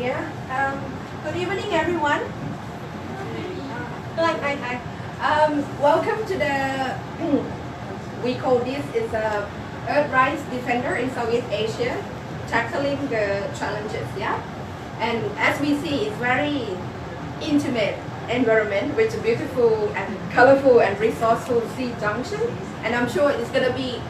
Yeah. Good evening, everyone. Hi. Welcome to the. We call this is a Earth Rights Defender in Southeast Asia, tackling the challenges. Yeah. And as we see, it's very intimate environment with a beautiful and colorful and resourceful sea junction. And I'm sure it's gonna be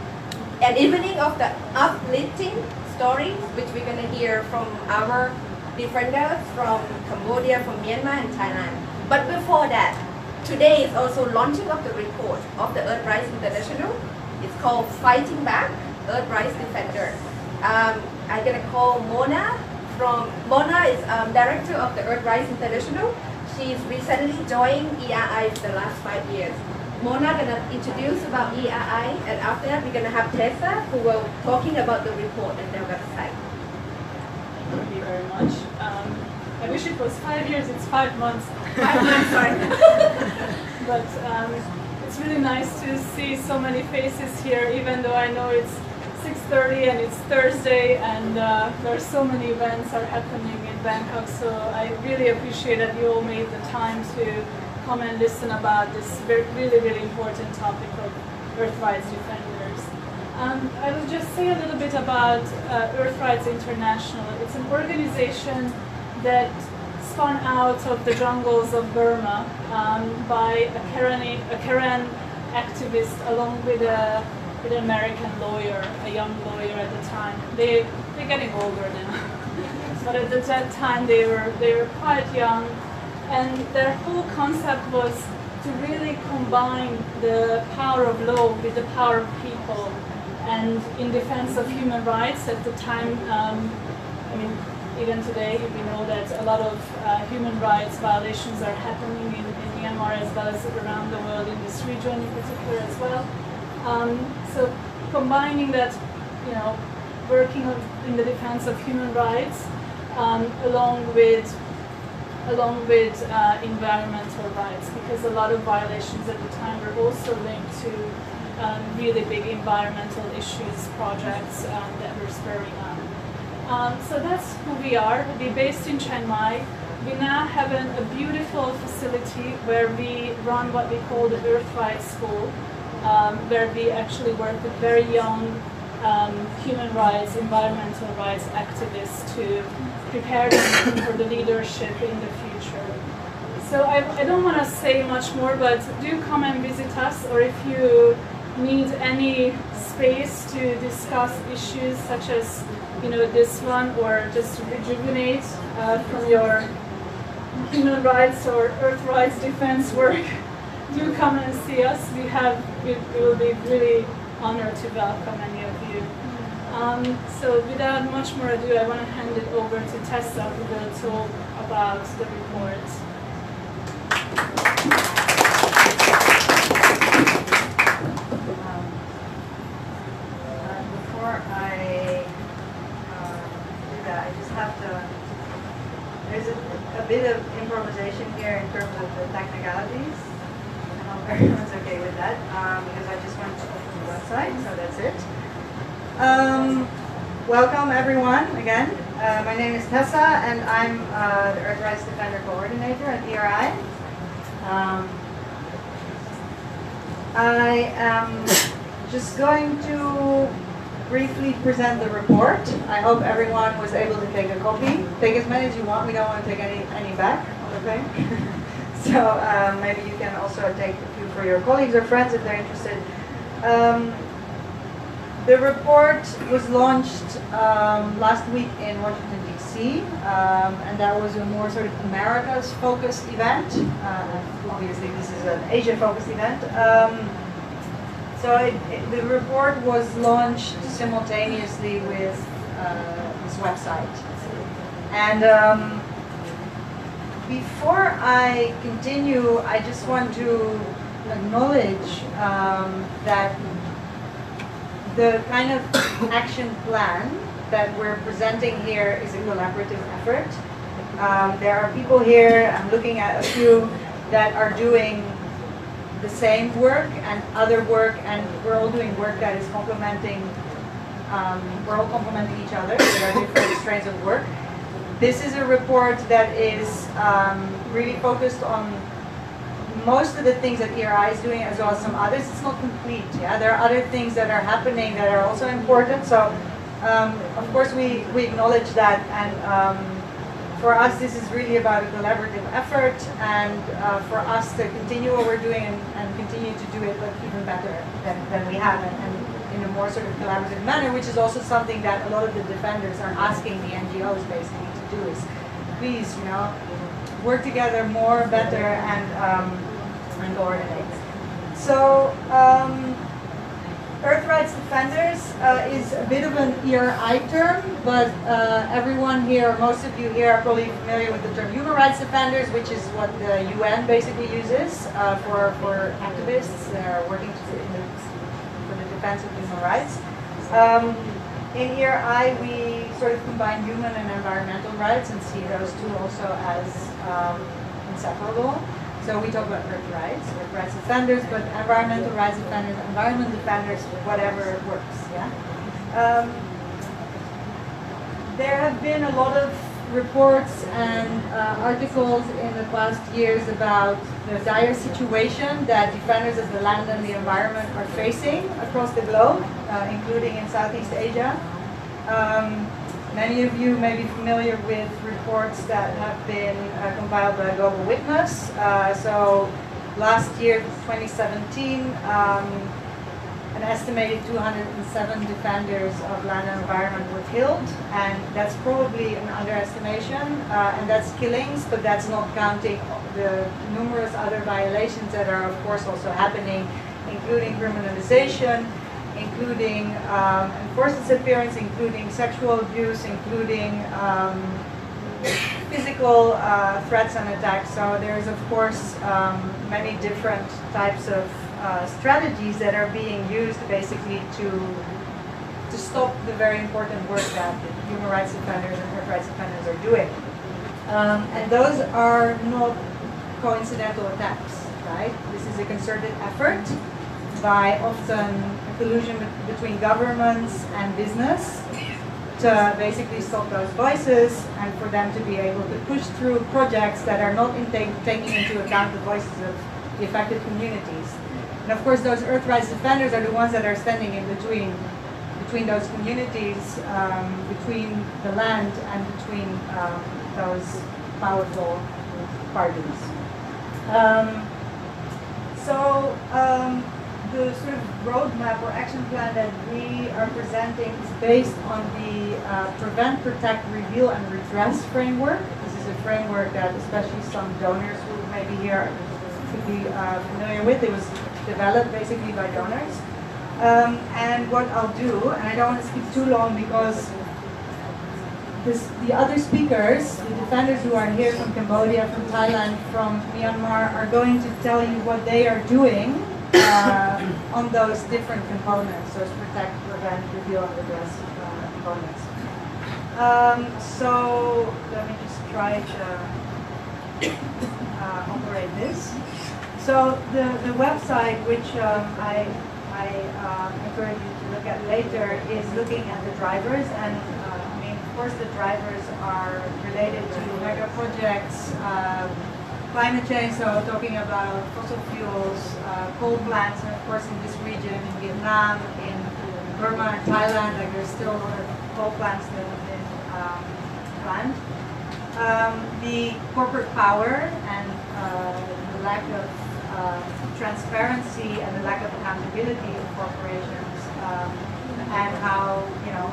an evening of the uplifting stories, which we're gonna hear from our defenders from Cambodia, from Myanmar and Thailand. But before that, today is also launching of the report of the Earth Rights International. It's called Fighting Back, Earth Rights Defender. I'm gonna call Mona Mona is director of the Earth Rights International. She's recently joined ERI for the last 5 years. Mona gonna introduce about ERI, and after that we're gonna have Tessa, who will talking about the report and their website. Thank you very much. I wish it was 5 years, it's 5 months. 5 months, sorry. But it's really nice to see so many faces here, even though I know it's 6:30 and it's Thursday, and there are so many events are happening in Bangkok, so I really appreciate that you all made the time to come and listen about this really important topic of Earth Rights Defenders. I will just say a little bit about Earth Rights International. It's an organization that spun out of the jungles of Burma by a Karen activist along with an American lawyer, a young lawyer at the time. They're getting older now, but at that time they were quite young, and their whole concept was to really combine the power of law with the power of people, and in defense of human rights at the time. I mean, even today we know that a lot of human rights violations are happening in Myanmar as well as around the world, in this region in particular as well. So combining that, working in the defense of human rights, along with environmental rights, because a lot of violations at the time were also linked to really big environmental issues, projects that were spurring on. So that's who we are. We're based in Chiang Mai. We now have a beautiful facility where we run what we call the Earth Rights School, where we actually work with very young human rights, environmental rights activists to prepare them for the leadership in the future. So I don't want to say much more, but do come and visit us, or if you need any space to discuss issues such as this one, or just rejuvenate from your human rights or Earth Rights defense work, do come and see us. We will be really honored to welcome any of you. So without much more ado, I want to hand it over to Tessa, who will talk about the report. Before I do that, I just have to. There's a bit of improvisation here in terms of the technicalities. Everyone's okay with that, because I just went to the website, so that's it. Welcome everyone again. My name is Tessa, and I'm the Earth Rights Defender Coordinator at ERI. I am just going to briefly present the report. I hope everyone was able to take a copy. Take as many as you want. We don't want to take any back, okay? So maybe you can also take a few for your colleagues or friends if they're interested. The report was launched last week in Washington, D.C., and that was a more sort of Americas-focused event. Obviously, this is an Asia-focused event. The report was launched simultaneously with this website. And before I continue, I just want to acknowledge that the kind of action plan that we're presenting here is a collaborative effort. There are people here, I'm looking at a few, that are doing the same work and other work, and we're all doing work that is complementing, we're all complementing each other. There are different strains of work. This is a report that is really focused on most of the things that ERI is doing, as well as some others. It's not complete. Yeah, there are other things that are happening that are also important. So, of course, we acknowledge that, and for us, this is really about a collaborative effort, and for us to continue what we're doing and continue to do it, but even better than we have, and in a more sort of collaborative manner, which is also something that a lot of the defenders are asking the NGOs basically to do. Is please, work together more, better, and coordinate. So, Earth Rights Defenders is a bit of an ERI term, but everyone here, most of you here, are probably familiar with the term Human Rights Defenders, which is what the UN basically uses for activists that are working for the defense of human rights. In ERI, we sort of combine human and environmental rights and see those two also as inseparable. So we talk about Earth Rights Defenders, but environmental rights defenders, environment defenders, whatever works. Yeah. There have been a lot of reports and articles in the past years about the dire situation that defenders of the land and the environment are facing across the globe, including in Southeast Asia. Many of you may be familiar with reports that have been compiled by Global Witness. So last year, 2017, an estimated 207 defenders of land and environment were killed, and that's probably an underestimation, and that's killings, but that's not counting the numerous other violations that are of course also happening, including criminalization, including enforced disappearance, including sexual abuse, including physical threats and attacks. So there's of course many different types of strategies that are being used basically to stop the very important work that human rights defenders and Earth Rights defenders are doing. And those are not coincidental attacks, right? This is a concerted effort by often collusion between governments and business to basically stop those voices and for them to be able to push through projects that are not taking into account the voices of the affected communities. And of course, those Earth Rights Defenders are the ones that are standing in between those communities, between the land and between those powerful parties. The sort of roadmap or action plan that we are presenting is based on the Prevent, Protect, Reveal, and Redress framework. This is a framework that especially some donors who maybe here could be familiar with. It was developed basically by donors. And what I'll do, and I don't want to speak too long because the other speakers, the defenders who are here from Cambodia, from Thailand, from Myanmar, are going to tell you what they are doing on those different components, those protect, prevent, reveal, and redress components. So let me just try to operate this. So the website, which I encourage you to look at later, is looking at the drivers, and I mean, of course, the drivers are related to mega projects, climate change, so talking about fossil fuels, coal plants, and of course in this region, in Vietnam, in Burma, and Thailand, like there's still a lot of coal plants that have been planned. The corporate power and the lack of transparency and the lack of accountability of corporations, and how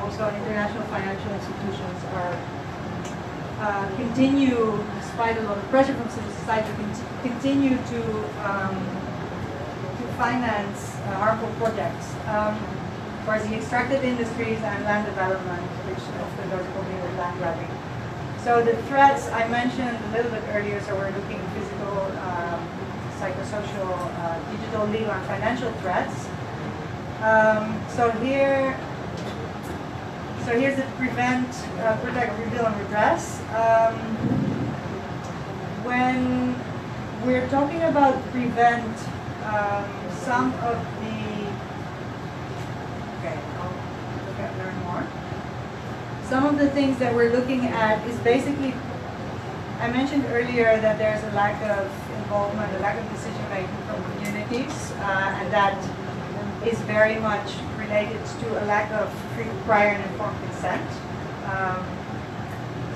also international financial institutions are continue, despite a lot of pressure from civil society, continue to finance harmful projects. Of course, the extractive industries and land development, which often goes probably with land grabbing. So the threats I mentioned a little bit earlier, so we're looking at physical, psychosocial, digital, legal, and financial threats. So here's the prevent, protect, reveal, and redress. When we're talking about prevent, some of the, okay, I'll look at learn more. some of the things that we're looking at is basically, I mentioned earlier that there's a lack of involvement, a lack of decision making from communities, and that is very much related to a lack of free, prior and informed consent.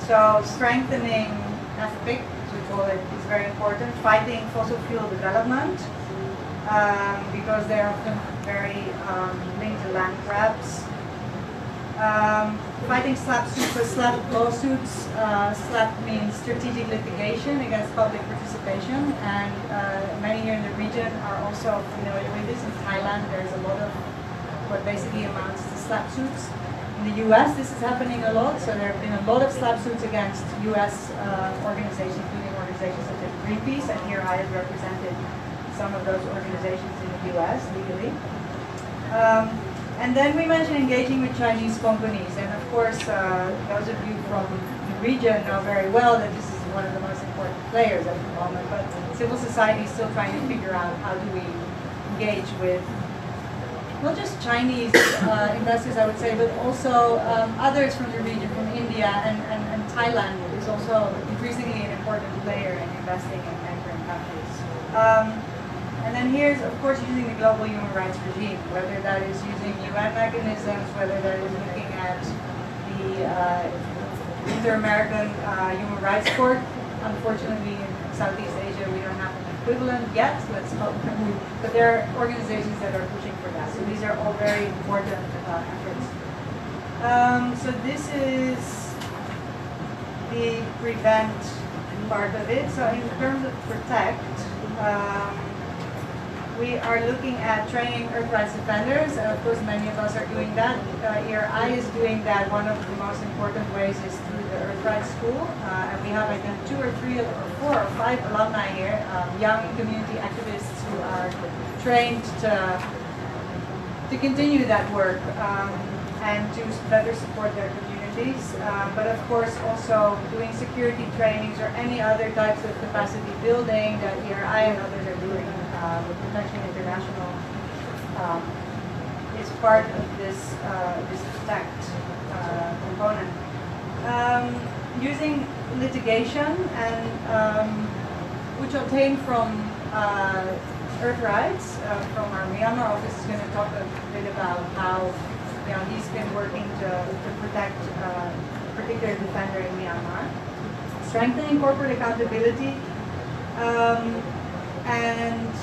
So strengthening FPIC, as we call it, is very important. Fighting fossil fuel development, because they're often very linked to land grabs. Fighting SLAP suits, so SLAP lawsuits. SLAP means strategic litigation against public participation, and many here in the region are also familiar with this. In Thailand, there's a lot of what basically amounts to SLAP suits. In the US, this is happening a lot, so there have been a lot of SLAP suits against US organizations, including organizations such as Greenpeace, and here I have represented some of those organizations in the US legally. And then we mentioned engaging with Chinese companies, and of course, those of you from the region know very well that this is one of the most important players at the moment, but civil society is still trying to figure out how do we engage with not just Chinese investors, I would say, but also others from the region, from India, and Thailand is also increasingly an important player in investing in neighboring countries. And then here's, of course, using the global human rights regime, whether that is using UN mechanisms, whether that is looking at the Inter-American Human Rights Court. Unfortunately, in Southeast Asia, we don't have an equivalent yet, let's hope. But there are organizations that are pushing for that. So these are all very important efforts. So this is the prevent part of it. So in terms of protect, we are looking at training earth rights defenders, and of course many of us are doing that. ERI is doing that. One of the most important ways is through the Earth Rights School, and we have I think 2 or 3 or 4 or 5 alumni here, young community activists who are trained to continue that work and to better support their communities. But of course also doing security trainings or any other types of capacity building that ERI and others are doing with Protection International is part of this this protect component. Using litigation and which obtained from Earth Rights from our Myanmar office is going to talk a bit about how he's been working to protect a particular defender in Myanmar. Strengthening corporate accountability. And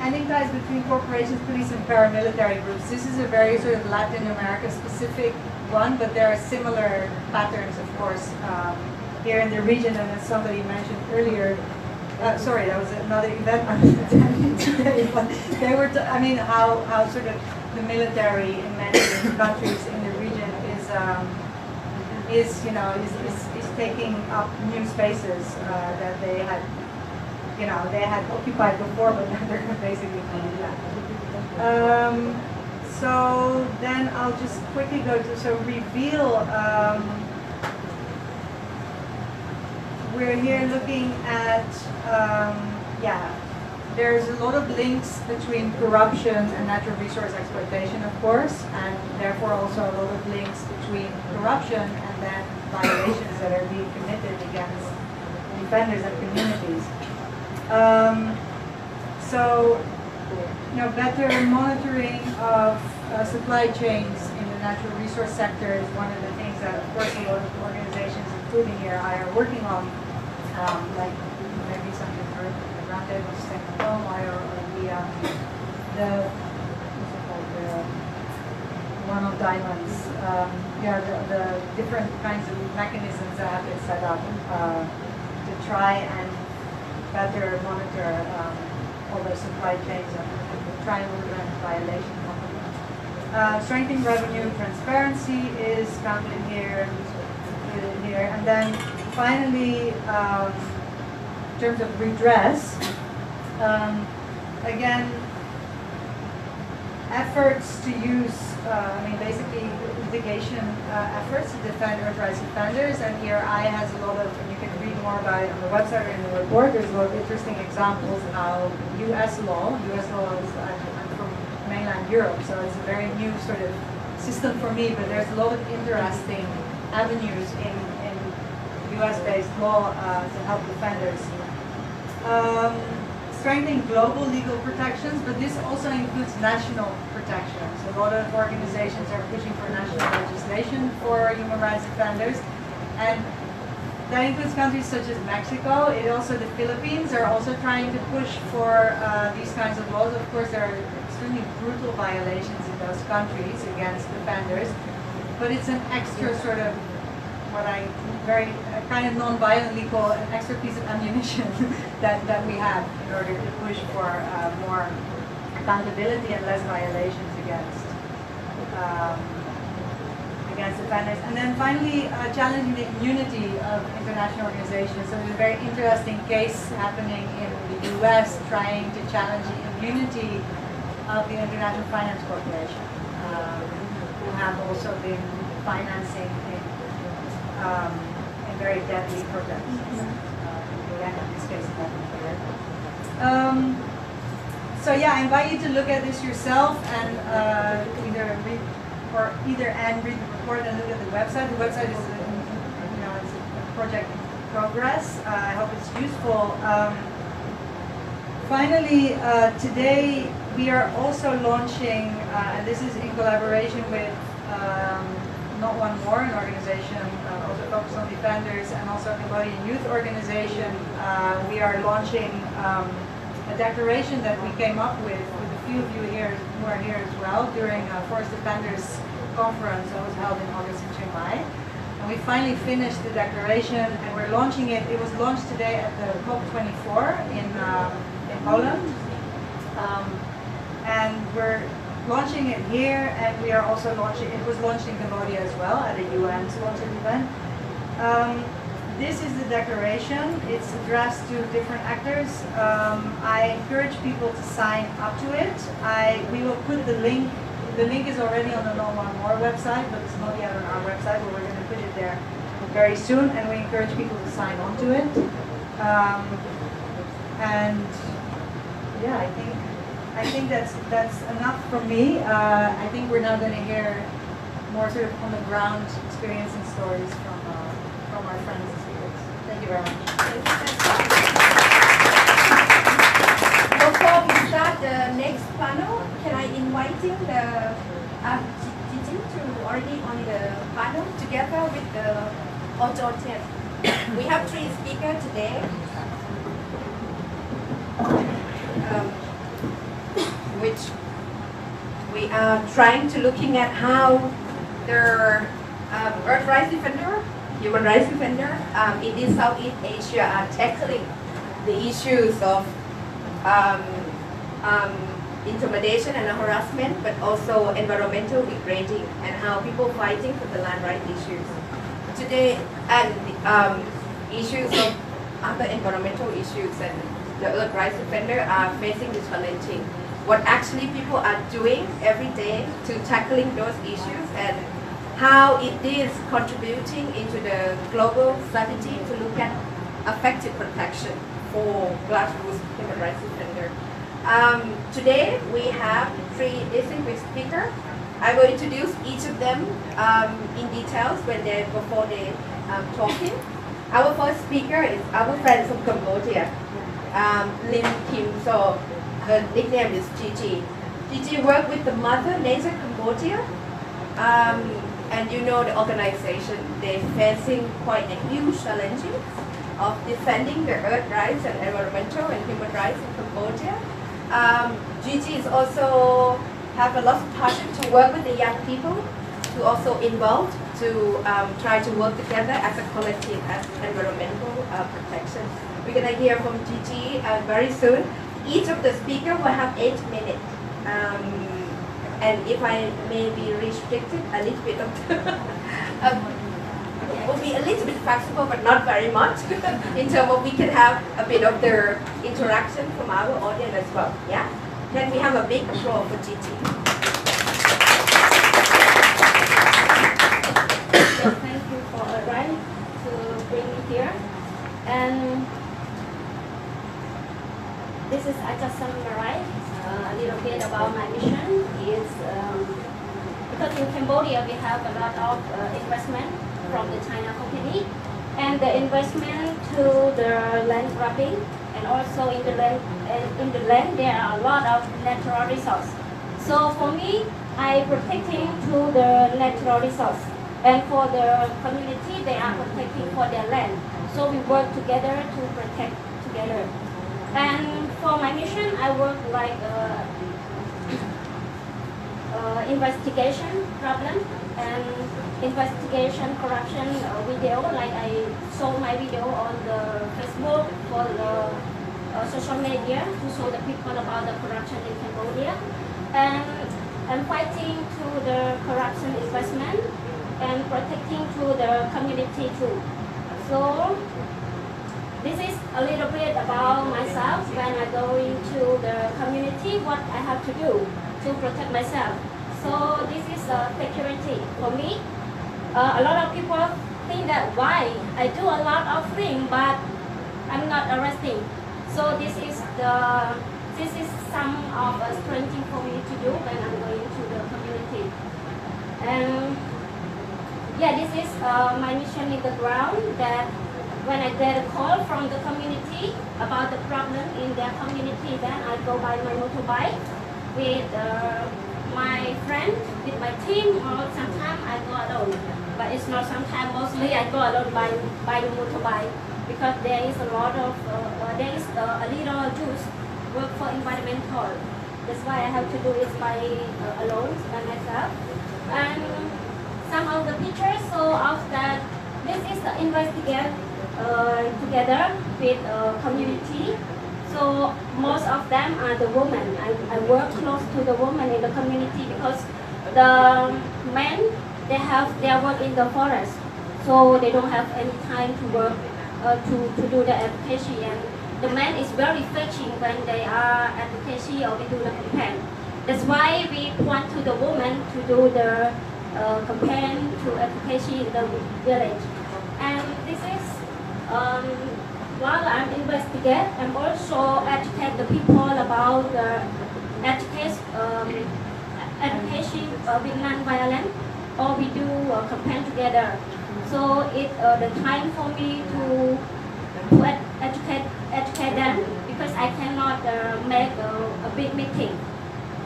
ending ties between corporations, police, and paramilitary groups. This is a very sort of Latin America specific one, but there are similar patterns, of course, here in the region. And as somebody mentioned earlier, sorry, that was another event I'm attending today. But they were, I mean, how sort of the military in many countries in the region is taking up new spaces that they had. They had occupied before, but now they're basically doing that. So then I'll just quickly go to, reveal, we're here looking at, there's a lot of links between corruption and natural resource exploitation, of course, and therefore also a lot of links between corruption and then violations that are being committed against defenders and communities. Better monitoring of supply chains in the natural resource sector is one of the things that, of course, a lot of organizations, including here, are working on, like maybe some of you heard the Roundtable or the one of diamonds. The different kinds of mechanisms that have been set up to try and better monitor all the supply chains and try and prevent violation of them. Strengthening revenue transparency is counted here, and then finally, in terms of redress, again, efforts to use, basically litigation efforts to defend Earth rights defenders, and here I has a lot of, and you can read more about it on the website or in the report, there's a lot of interesting examples how US law is, I'm from mainland Europe, so it's a very new sort of system for me, but there's a lot of interesting avenues in US-based law to help defenders. Strengthening global legal protections, but this also includes national protections. A lot of organizations are pushing for national legislation for human rights defenders, and that includes countries such as Mexico. The Philippines are also trying to push for these kinds of laws. Of course, there are extremely brutal violations in those countries against defenders, but it's an extra sort of kind of non-violently call an extra piece of ammunition that we have in order to push for more accountability and less violations against defenders. And then finally, challenging the immunity of international organizations. So there's a very interesting case happening in the US trying to challenge the immunity of the International Finance Corporation, who have also been financing in very deadly protests. In this case, so yeah, I invite you to look at this yourself and either read the report and look at the website. The website is, it's a project in progress. I hope it's useful. Finally, today we are also launching, and this is in collaboration with Not One More, an organization also focused on defenders, and also a Cambodian youth organization. We are launching a declaration that we came up with a few of you here who are here as well during a Forest Defenders conference that was held in August in Chiang Mai. And we finally finished the declaration, and we're launching it. It was launched today at the COP24 in Poland. And we're launching it here, and we are also launching, it was launched in Cambodia as well at a UN sponsored event. This is the declaration. It's addressed to different actors. I encourage people to sign up to it. We will put the link. The link is already on the No One More website, but it's not yet on our website, but we're going to put it there very soon, and we encourage people to sign on to it. And yeah, I think that's enough from me. I think we're now going to hear more sort of on the ground experience and stories from our friends and speakers. Thank you very much. Before we start the next panel, can I invite the Gigi to already on the panel together with the audience. We have 3 speakers today. Which we are trying to looking at how the earth rights defender, human rights defender in Southeast Asia are tackling the issues of intimidation and harassment, but also environmental degrading and how people fighting for the land rights issues today, and issues of other environmental issues, and the earth rights defender are facing the challenging. What actually people are doing every day to tackling those issues, and how it is contributing into the global strategy to look at effective protection for grassroots human rights defenders. Today we have 3 distinguished speakers. I will introduce each of them in details before they talking. Our first speaker is our friend from Cambodia, Lim Kim So. Her nickname is Gigi. Gigi worked with the Mother Nature Cambodia, and you know the organization, they're facing quite a huge challenge of defending the earth rights and environmental and human rights in Cambodia. Gigi is also have a lot of passion to work with the young people, to also involved to try to work together as a collective as environmental protection. We're gonna hear from Gigi very soon. Each of the speakers will have 8 minutes, and if I may be restricted a little bit of it will be a little bit flexible, but not very much, in terms of we can have a bit of the interaction from our audience as well. Yeah, then we have a big applause for Gigi. Yes, thank you for Ryan to bring me here. And this is I just summarize a little bit about my mission. Is because in Cambodia, we have a lot of investment from the China company, and the investment to the land grabbing, and also in the land there are a lot of natural resources. So for me, I protecting to the natural resource, and for the community, they are protecting for their land. So we work together to protect together. And for my mission, I work like investigation problem and investigation corruption video. Like I show my video on the Facebook for the social media to show the people about the corruption in Cambodia, and I'm fighting to the corruption investment and protecting to the community too. So this is a little bit about myself. When I go into the community, what I have to do to protect myself. So this is security for me. A lot of people think that why I do a lot of things, but I'm not arresting. So this is some of a strange thing for me to do when I'm going to the community. And yeah, this is my mission in the ground, that when I get a call from the community about the problem in their community, then I go by my motorbike with my friend, with my team, or sometimes I go alone. But it's not sometimes, mostly I go alone by the motorbike, because there is a lot of, there is a little juice work for environmental. That's why I have to do it by alone by myself. And some of the pictures, so of that, this is the investigate together with community. So most of them are the women. I work close to the women in the community, because the men, they work in the forest, so they don't have any time to work to do the advocacy. And the men is very fetching when they are advocacy or we do the campaign. That's why we want to the women to do the campaign to advocacy in the village. And this is while I'm investigate, I'm also educate the people about the education with non-violent, or we do a campaign together. So it the time for me to educate them, because I cannot make a big meeting.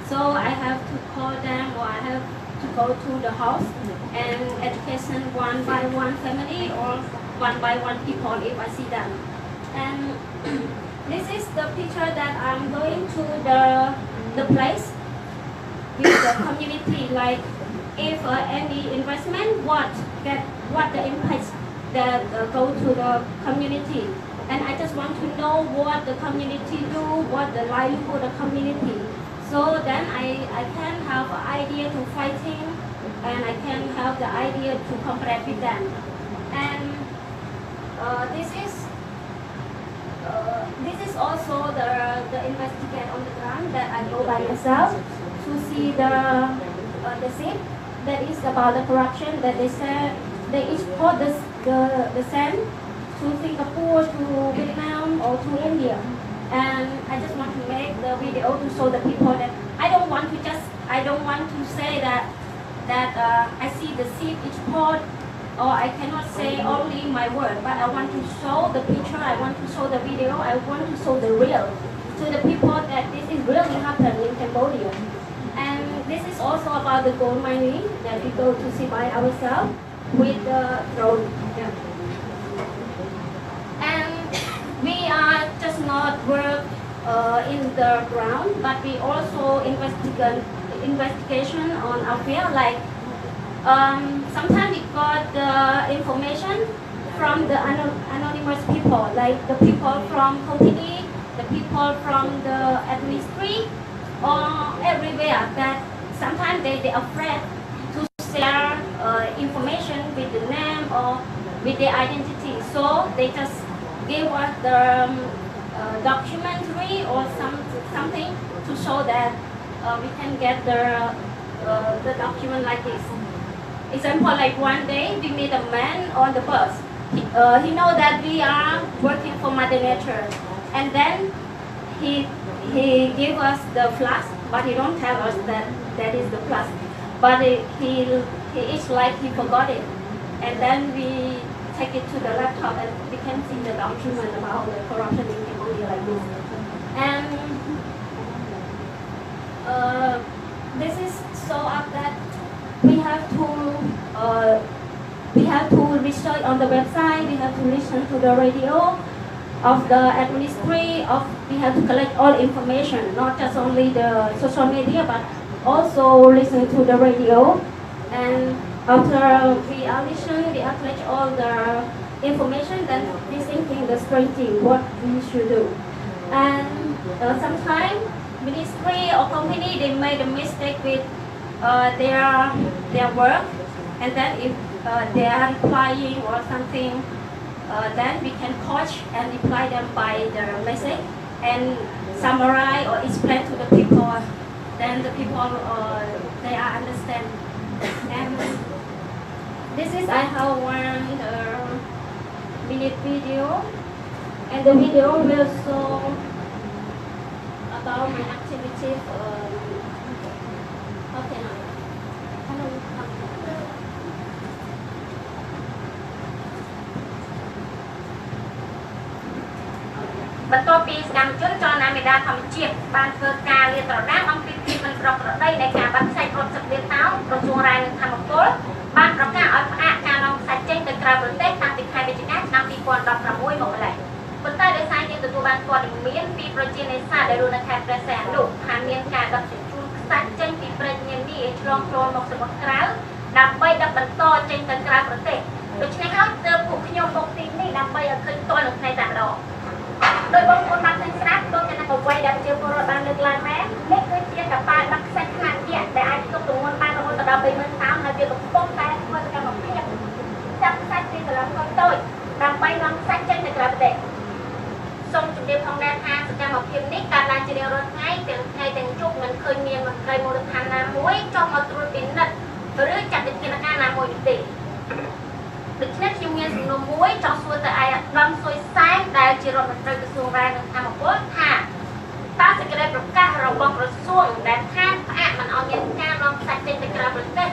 So I have to call them, or I have to go to the house and education one by one family or one by one people if I see them. And this is the picture that I'm going to the place with the community. Like if any investment, what the impact that go to the community. And I just want to know what the community do, what the livelihood of the community. So then I can have an idea to fighting, and I can have the idea to compare with them. And this is also the investigate on the ground that I go by myself to see the scene that is about the corruption, that they said they export the sand to Singapore, to Vietnam, or to India. And I just want to make the video to show the people that I don't want to say that I see the seed export, or I cannot say only my word, but I want to show the picture, I want to show the video, I want to show the real to the people that this is really happening in Cambodia. And this is also about the gold mining that we go to see by ourselves with the drone. Yeah. And we are just not work in the ground, but we also investigation on our field. Like sometimes we got the information from the anonymous people, like the people from company, the people from the administration, or everywhere, that sometimes they are afraid to share information with the name or with their identity. So they just give us the documentary or something to show that we can get the document like this. Example, like one day we meet a man on the bus. He know that we are working for Mother Nature, and then he gave us the flask, but he don't tell us that is the flask. but he is like he forgot it, and then we take it to the laptop and we can see the document about the corruption in Cambodia like this. And this is so up that we have to research on the website, we have to listen to the radio of the administration, we have to collect all information, not just only the social media, but also listen to the radio. And after we are listening, we are collect all the information, then we thinking the strange thing, what we should do. And sometimes ministry or company, they made a mistake with their work, and then if they are replying or something, then we can coach and reply them by the message and summarize or explain to the people. Then the people they are understand. And this is I have 1 minute video, and the video will show about my activity. Okay, now. Hello. បន្ទាប់ពីសកម្មជនចលនាមេដាធម្មជាតិបានធ្វើការលាតត្រដាងអំពីភាពមិនប្រក្រតីនៃការបាត់ផ្សាយប្រសិទ្ធភាពតោក្រសួងរាយនឹងធម្មពលបានប្រកាសឲ្យផ្អាកការនាំផ្សាយចេញទៅក្រៅប្រទេសតាំងពីខែវិច្ឆិកាឆ្នាំ 2016 មកម្ល៉េះ ប៉ុន្តែដោយសារយើងទទួលបានព័ត៌មានពីប្រជានេសាទដែលរស់នៅខេត្តព្រះសីហនុថាមានការដឹកជញ្ជូនខ្សាច់ចេញពីព្រែកញៀននេះឆ្លងចូលមកសមុទ្រក្រៅដើម្បីដឹកបន្តចេញទៅក្រៅប្រទេសដូច្នេះហើយទើបពួកខ្ញុំមកទីនេះដើម្បីឲ្យឃើញផ្ទាល់នឹងផ្នែកតែម្ដង ដោយបងប្អូនបានឃើញស្រាប់ដូចជាអ្វីដែលជាពលរដ្ឋបានលើកឡើងមែននេះគឺជាកប៉ាល់ដឹកខ្សាច់ខ្នាតយក្សដែលអាចទប់ទម្ងន់បានរហូតដល់ 30,000 តោនហើយវាកំពុងតែធ្វើសកម្មភាពចាប់ខ្សាច់ពីកន្លងតូចដើម្បីនាំខ្សាច់ចេញទៅក្រៅប្រទេសសូមជម្រាបផងដែរថាសកម្មភាពនេះកើតឡើងជារៀងរាល់ថ្ងៃទាំងថ្ងៃទាំងយប់មិនឃើញមានមន្ត្រីមូលដ្ឋានណាមួយចុះមកត្រួតពិនិត្យឬចាត់វិធានការណាមួយទេ ដូច្នេះខ្ញុំមានសំណួរមួយចង់សួរទៅឯកឧត្តមស៊ុយសែនដែលជារដ្ឋមន្ត្រីក្រសួងរាយនឹងធម្មពលថាតើសេចក្តីប្រកាសរបស់ក្រសួងដែលថាផ្អាកមិនឲ្យមានការនាំផ្សាច់ចេញទៅក្រៅប្រទេស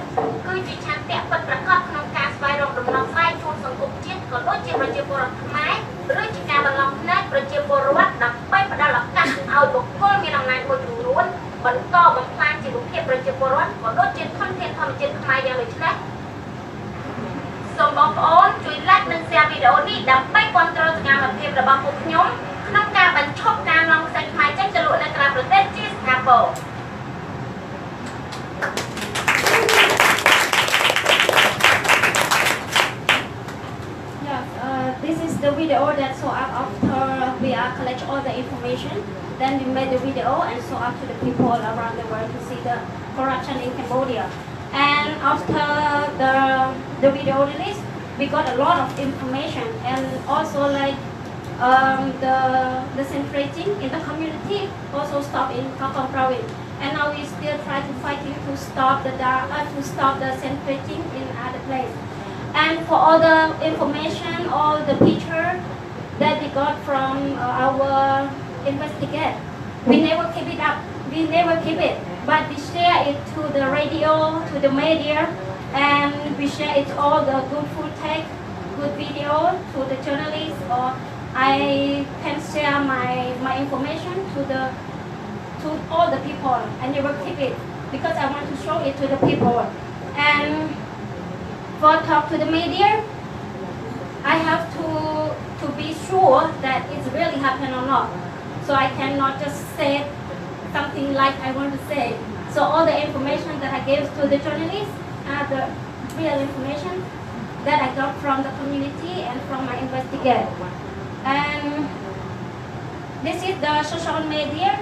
គឺជាឆន្ទៈពិតប្រាកដក្នុងការស្វែងរកដំណោះស្រាយជូនសង្គមជាតិក៏ដូចជាប្រជាពលរដ្ឋខ្មែរឬជាការបន្លំផ្នែកប្រជាពលរដ្ឋដើម្បីផ្ដល់ឱកាសឲ្យបុគ្គលមានអំណាចមួយចំនួនបន្តបំផ្លាញជីវភាពប្រជាពលរដ្ឋក៏ដូចជាធនធានធម្មជាតិខ្មែរយ៉ាងដូចនេះ សូមបងប្អូនជួយ like និង share វីដេអូនេះដើម្បីគាំទ្រសកម្មភាពរបស់ពួកខ្ញុំក្នុងការបញ្ឈប់ការនាំខ្សាច់ខ្មែរចេញទៅលក់នៅក្រៅប្រទេសជាស្ថាពរ This is the video that show up after we are collect all the information. Then we made the video and show up to the people around the world to see the corruption in Cambodia. And after the video release, we got a lot of information and also like the centrating in the community also stopped in Khakom province. And now we still try to fighting to stop the centrating in other place. And for all the information, all the picture that we got from our investigate, we never keep it up. We never keep it, but we share it to the radio, to the media, and we share it all the good footage, good video to the journalists, or I can share my information to all the people. I never keep it because I want to show it to the people. And for talk to the media, I have to be sure that it's really happened or not. So I cannot just say something like I want to say. So all the information that I gave to the journalists are the real information that I got from the community and from my investigator. And this is the social media.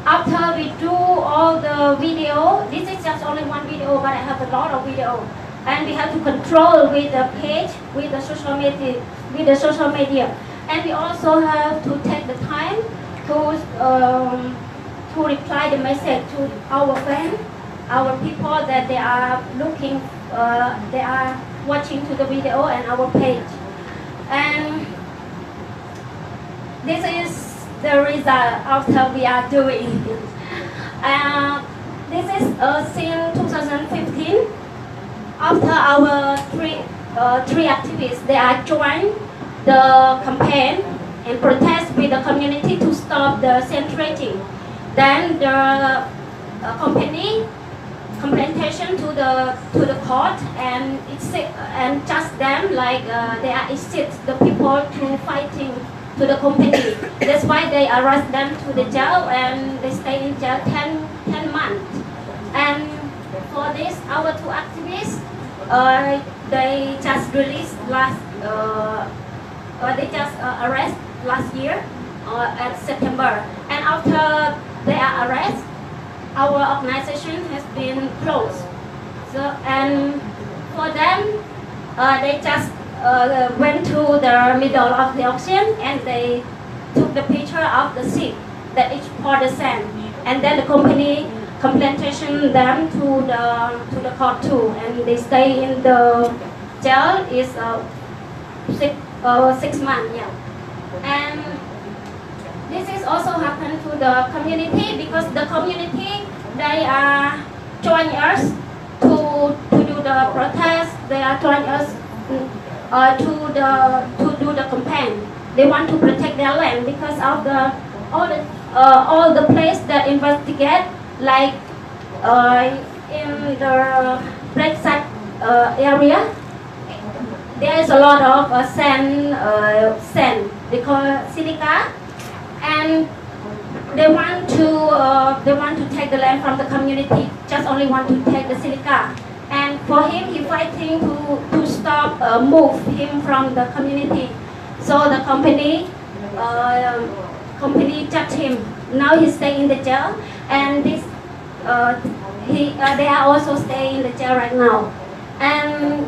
After we do all the video, this is just only one video, but I have a lot of video. And we have to control with the page, with the social media. And we also have to take the time to reply the message to our fans, our people that they are looking, they are watching to the video and our page. And this is the result after we are doing. this is since 2015. After our three activists, they are joined the campaign and protest with the community to stop the sand rating. Then the company complementation to the court and and just them like they are exit the people to fighting to the company. That's why they arrest them to the jail and they stay in jail 10 months. And for this, our two activists, they just released they just arrest last year at September. And after they are arrested, our organization has been closed. So and for them, they just went to the middle of the ocean and they took the picture of the ship that is for the sand. And then the company compensation them to the court too, and they stay in the jail is 6 months. Yeah, and this is also happened to the community because the community they are joining us to do the protest. They are joining us to do the campaign. They want to protect their land because of all the place that investigate like in the Redress area. There is a lot of sand because silica, and they want to take the land from the community. Just only want to take the silica, and for him, he fighting to stop move him from the community. So the company judge him. Now he stay in the jail, and this they are also staying in the jail right now, and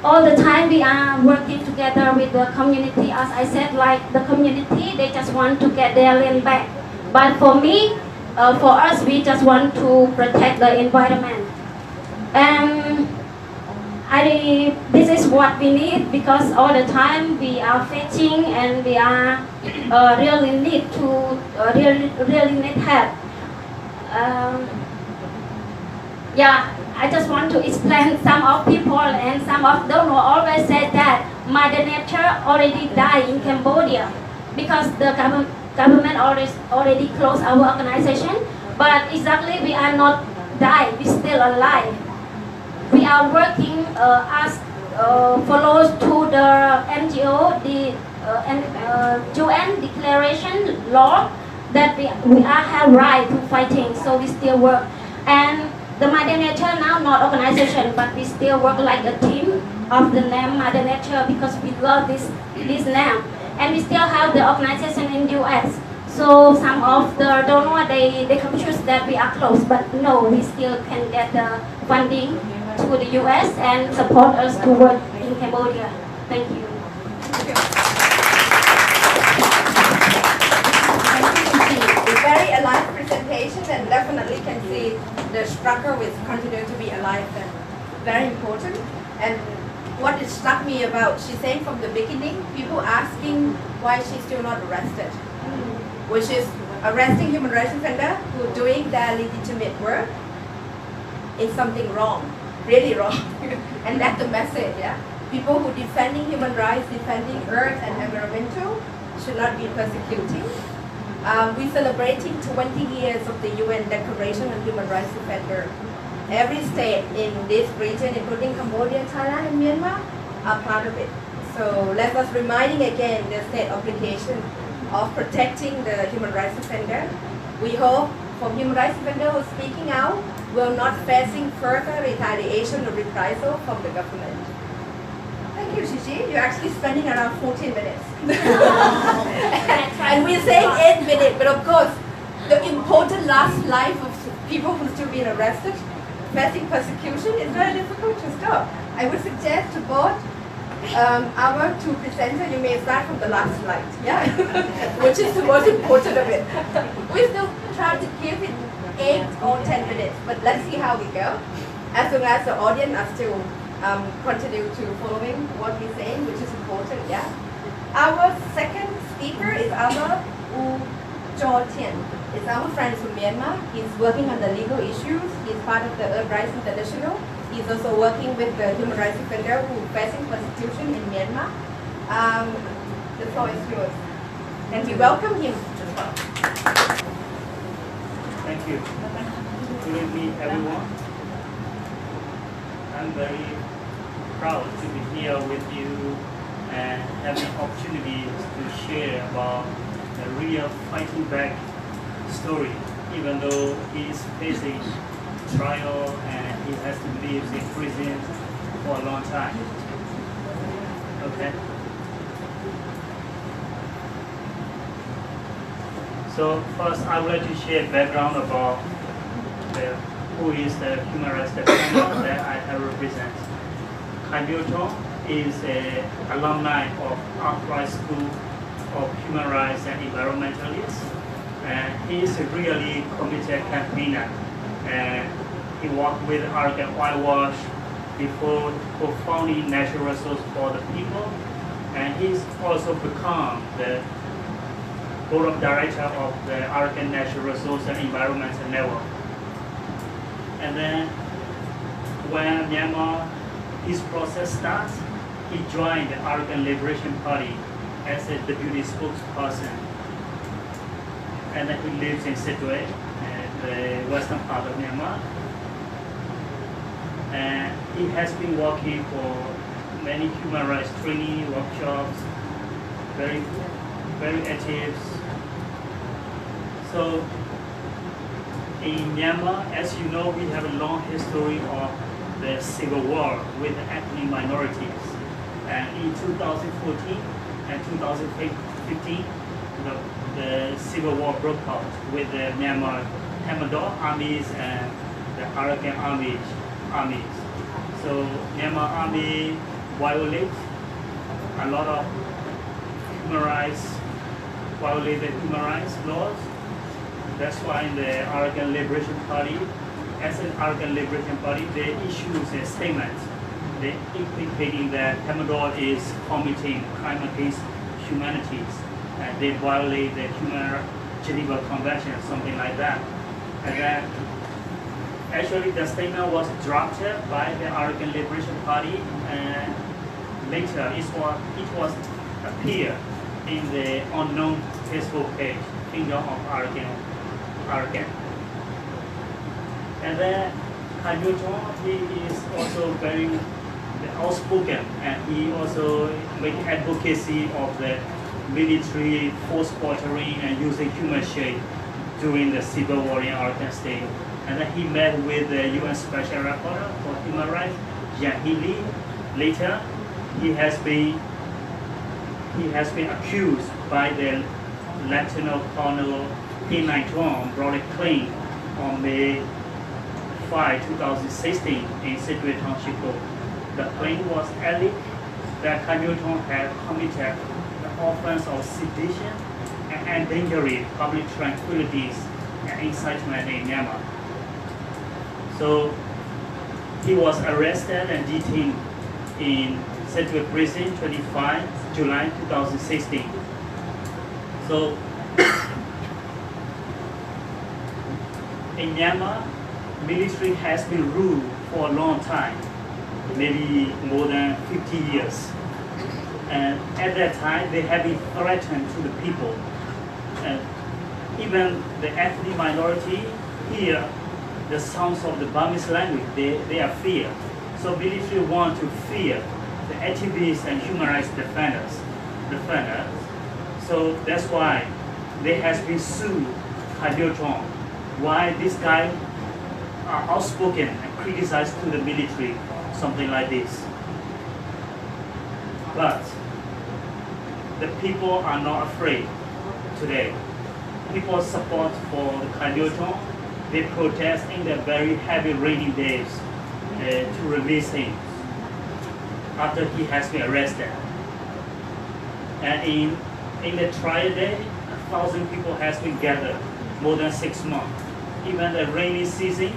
all the time we are working together with the community. As I said, like the community, they just want to get their land back. But for me, for us, we just want to protect the environment. And this is what we need because all the time we are fetching and we are really need to really need help. Yeah, I just want to explain some of people and some of them will always say that Mother Nature already died in Cambodia because the government already closed our organization. But exactly we are not died, we still alive. We are working as follows to the NGO, the UN declaration law that we have right to fighting, so we still work. And the Mother Nature now not organization, but we still work like a team of the name Mother Nature because we love this name. And we still have the organization in US. So some of the donors they confuse that we are close, but no, we still can get the funding to the US and support us to work in Cambodia. Thank you. A very alive presentation, and definitely can see the struggle with continue to be alive and very important. And what it struck me about, she's saying from the beginning, people asking why she's still not arrested, which is arresting human rights defenders who are doing their legitimate work is something wrong, really wrong. And that's the message, yeah? People who defending human rights, defending earth and environmental should not be persecuting. We're celebrating 20 years of the UN Declaration on Human Rights Defender. Every state in this region, including Cambodia, Thailand, and Myanmar, are part of it. So let us reminding again the state obligation of protecting the human rights defender. We hope from human rights defender who are speaking out will not facing further retaliation or reprisal from the government. Thank you, Shishi. You're actually spending around 14 minutes. And we're saying 8 minutes, but of course, the important last life of people who still been arrested, facing persecution is very difficult to stop. I would suggest to both our two presenters, you may start from the last slide, yeah, which is the most important of it. We still try to give it 8 or 10 minutes, but let's see how we go. As long as the audience are still continue to following what we're saying, which is important, yeah. Our second speaker is our U Jo Tian. is our friend from Myanmar. He's working on the legal issues. He's part of the Earth Rights International. He's also working with the human rights defender who is facing persecution in Myanmar. The floor is yours. And we welcome him as well. Thank you. Good evening, everyone. I'm very proud to be here with you and have the opportunity to share about the real fighting back story, even though he is facing trial and he has to live in prison for a long time. Okay. So first, I would like to share background about who is the human rights defender that I represent. Khai Myo Thong is an alumni of Upright School of Human Rights and Environmentalists, and he is a really committed campaigner. And he worked with Arakan Oil Wash before co-founding Natural Resource for the People, and he's also become the board of director of the Arakan Natural Resource and Environmental Network. And then when Myanmar peace process starts, he joined the Arakan Liberation Party as a deputy spokesperson. And then he lives in Sittwe, the western part of Myanmar. And he has been working for many human rights training workshops, very active. So in Myanmar, as you know, we have a long history of the civil war with the ethnic minorities. And in 2014 and 2015, the civil war broke out with the Myanmar Tamador armies and the Arakan armies. So Myanmar army violates a lot of violated human rights laws. That's why the Arakan Liberation Party, as an Arakan Liberation Party, they issued a statement implicating that Tamador is committing crime against humanity, and they violate the Geneva Convention, something like that. And then, actually, the statement was drafted by the Arakan Liberation Party, and later it was appeared in the unknown Facebook page, Kingdom of Arakan. And then Khai Myo Thong, he is also very outspoken, and he also make advocacy of the military force quartering and using human shade during the civil war in Arakan state. And then he met with the UN Special Rapporteur for Human Rights, Yang Hee. Later, he has been accused by the Lieutenant Colonel Hin Nai Tuong, brought a claim on May 5, 2016 in Sittwe Township. The claim was alleged that Khai Myo Thong had committed the offense of sedition and endangering public tranquility and incitement in Myanmar. So he was arrested and detained in Sittwe Prison 25 July 2016. So in Myanmar, military has been ruled for a long time, maybe more than 50 years. And at that time, they have been threatened to the people. And even the ethnic minority here, the sounds of the Burmese language, they are feared. So military want to fear the activists and human rights defenders. So that's why they has been sued Khai Myo Thong. Why this guy are outspoken and criticized to the military, something like this. But the people are not afraid today. People support for the Khai Myo Thong. They protest in the very heavy rainy days to release him after he has been arrested. And in the trial day, 1,000 people has been gathered, more than 6 months. Even the rainy season,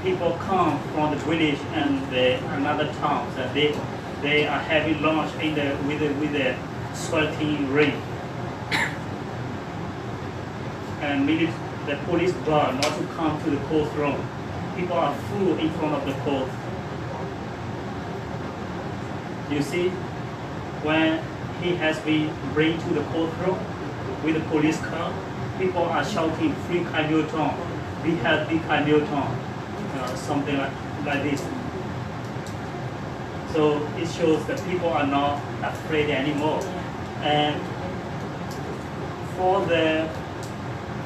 people come from the village and another towns, and they are having lunch with the sweltering rain. And the police bar not to come to the courtroom. People are full in front of the court. You see, when he has been brought to the courtroom with the police car, people are shouting "Free Khai Miêu Thong," "We have Free Khai Miêu Thong," something like this. So it shows that people are not afraid anymore. And for the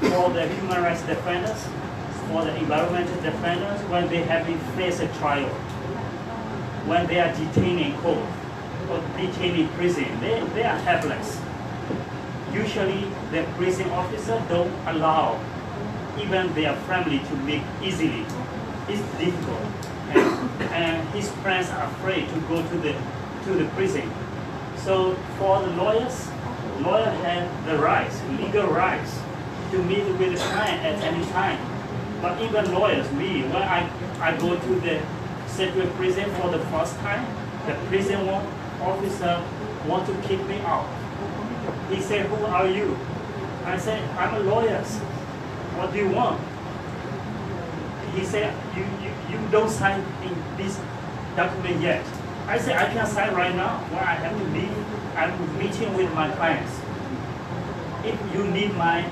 human rights defenders, for the environmental defenders, when they have been faced a trial, when they are detained in court or detained in prison, they are helpless. Usually the prison officer don't allow even their family to meet easily. It's difficult. And his friends are afraid to go to the prison. So for the lawyers have the rights, legal rights, to meet with the client at any time. But even lawyers, me, when I go to the central prison for the first time, the prison officer want to kick me out. He said, "Who are you?" I said, "I'm a lawyer. What do you want?" He said, you don't sign in this document yet. I said, "I can sign right now. When I have to leave, I'm meeting with my clients. If you need my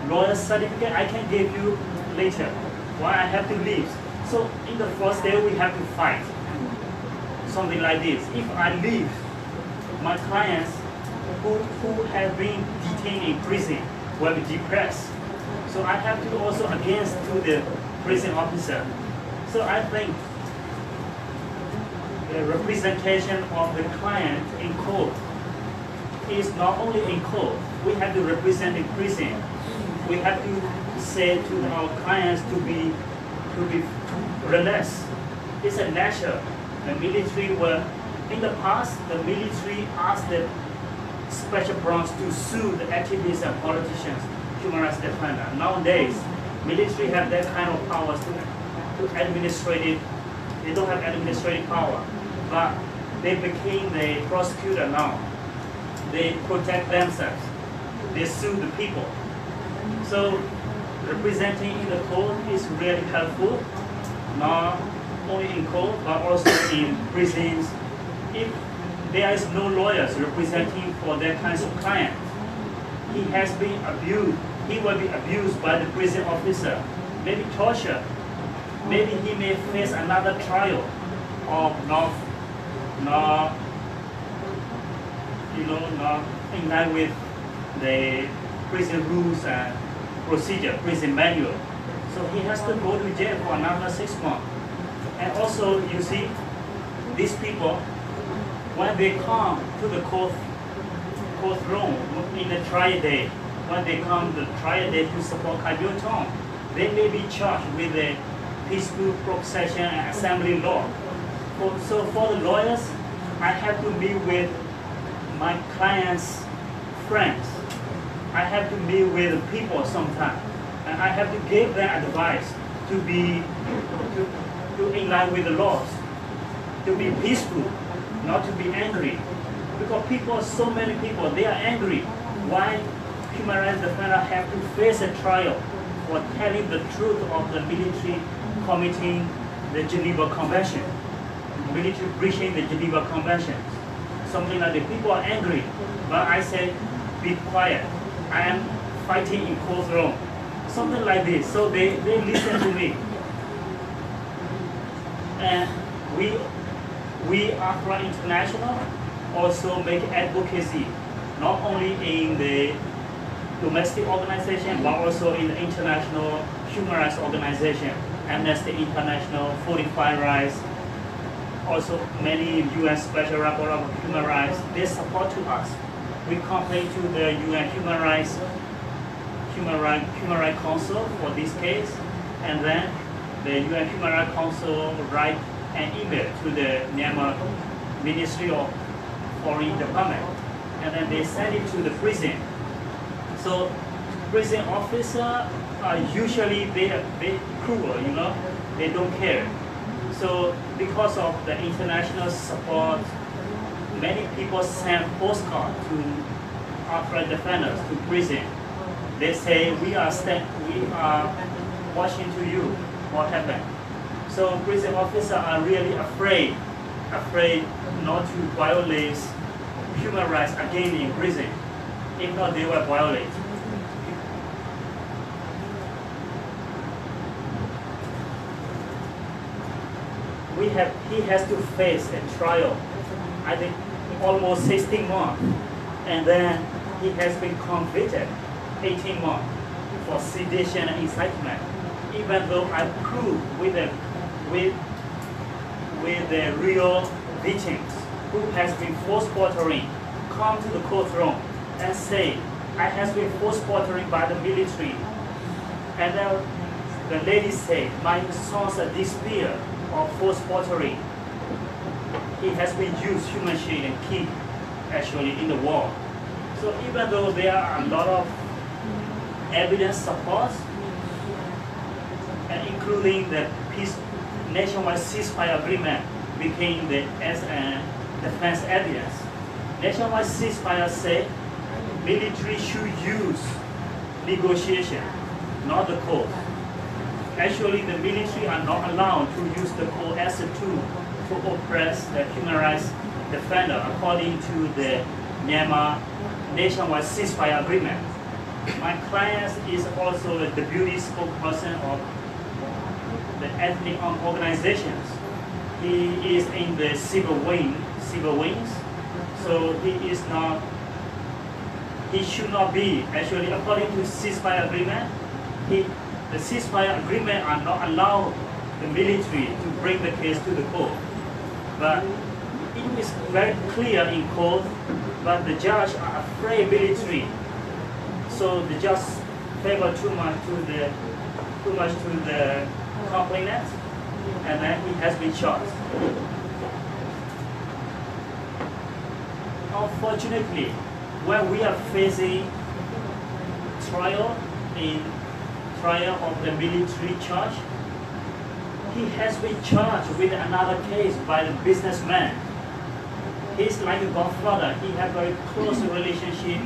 lawyer certificate, I can give you later. Why I have to leave?" So in the first day, we have to fight. Something like this. If I leave, my clients who have been detained in prison will be depressed. So I have to also against to the prison officer. So I think the representation of the client in court is not only in court. We have to represent in prison. We have to say to our clients to be relaxed. It's a nature. The military were, in the past, the military asked the special branch to sue the activists and politicians, human rights defenders. Nowadays, military have that kind of powers to administrate it. They don't have administrative power, but they became the prosecutor now. They protect themselves. They sue the people. So representing in the court is really helpful, not only in court, but also in prisons. If there is no lawyers representing for that kinds of client, he has been abused. He will be abused by the prison officer, maybe torture. Maybe he may face another trial of not in line with the prison rules and procedure, prison manual. So he has to go to jail for another 6 months. And also, you see, these people, when they come to the courtroom in the trial day, when they come to the trial day to support Khai Miêu Thong, they may be charged with a peaceful procession and assembly law. So for the lawyers, I have to meet with my clients' friends. I have to meet with people sometimes, and I have to give them advice to be in line with the laws, to be peaceful, not to be angry. Because people, so many people, they are angry. Why human rights defenders have to face a trial for telling the truth of the military committing the Geneva Convention, military breaching the Geneva Convention. Something like that. People are angry, but I say, be quiet. I am fighting in courtroom. Something like this. So they listen to me. And we Afro International also make advocacy, not only in the domestic organization, but also in the international human rights organization, Amnesty International, Fortify Rights, also many UN Special Rapporteur of Human Rights. They support to us. We complain to the UN Human Rights Council for this case, and then the UN Human Rights Council write an email to the Myanmar Ministry of Foreign Department, and then they send it to the prison. So prison officers are usually very cruel, they don't care. So because of the international support, many people send postcards to Afro defenders to prison. They say we are watching to you what happened. So prison officers are really afraid not to violate human rights again in prison. If not, they will violate. He has to face a trial, I think almost 16 months, and then he has been convicted 18 months for sedition and incitement. Even though I prove with the real victims who has been forced quartering, come to the courtroom and say, I has been forced quartering by the military. And then the lady said, my sons are disappeared or forced quartering. He has been used human shield and key actually in the war. So even though there are a lot of evidence supports, and including the nationwide ceasefire agreement became the defense evidence. Nationwide ceasefire said military should use negotiation, not the court. Actually, the military are not allowed to use the court as a tool to oppress the human rights defender according to the Myanmar nationwide ceasefire agreement. My client is also the deputy spokesperson of the ethnic organizations. He is in the civil wings, so he should not be, actually according to ceasefire agreement, the ceasefire agreement are not allowed the military to bring the case to the court. But it is very clear in court, but the judge are afraid military. So the judge favor too much to the complainant, and then he has been shot. Unfortunately, when we are facing trial of the military charge, he has been charged with another case by the businessman. He's like a godfather. He has a very close relationship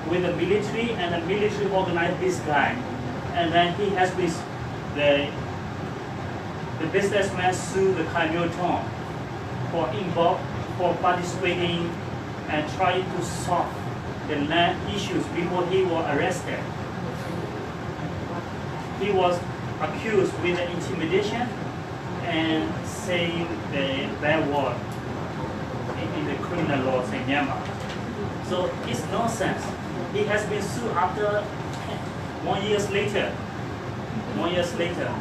with the military, and the military organized this guy. And then he has been, the businessman sued the Kaimuton for participating and trying to solve the land issues before he was arrested. He was accused with intimidation and saying the bad word in the criminal laws in Myanmar. So it's nonsense. He has been sued after 1 year later. 1 year later.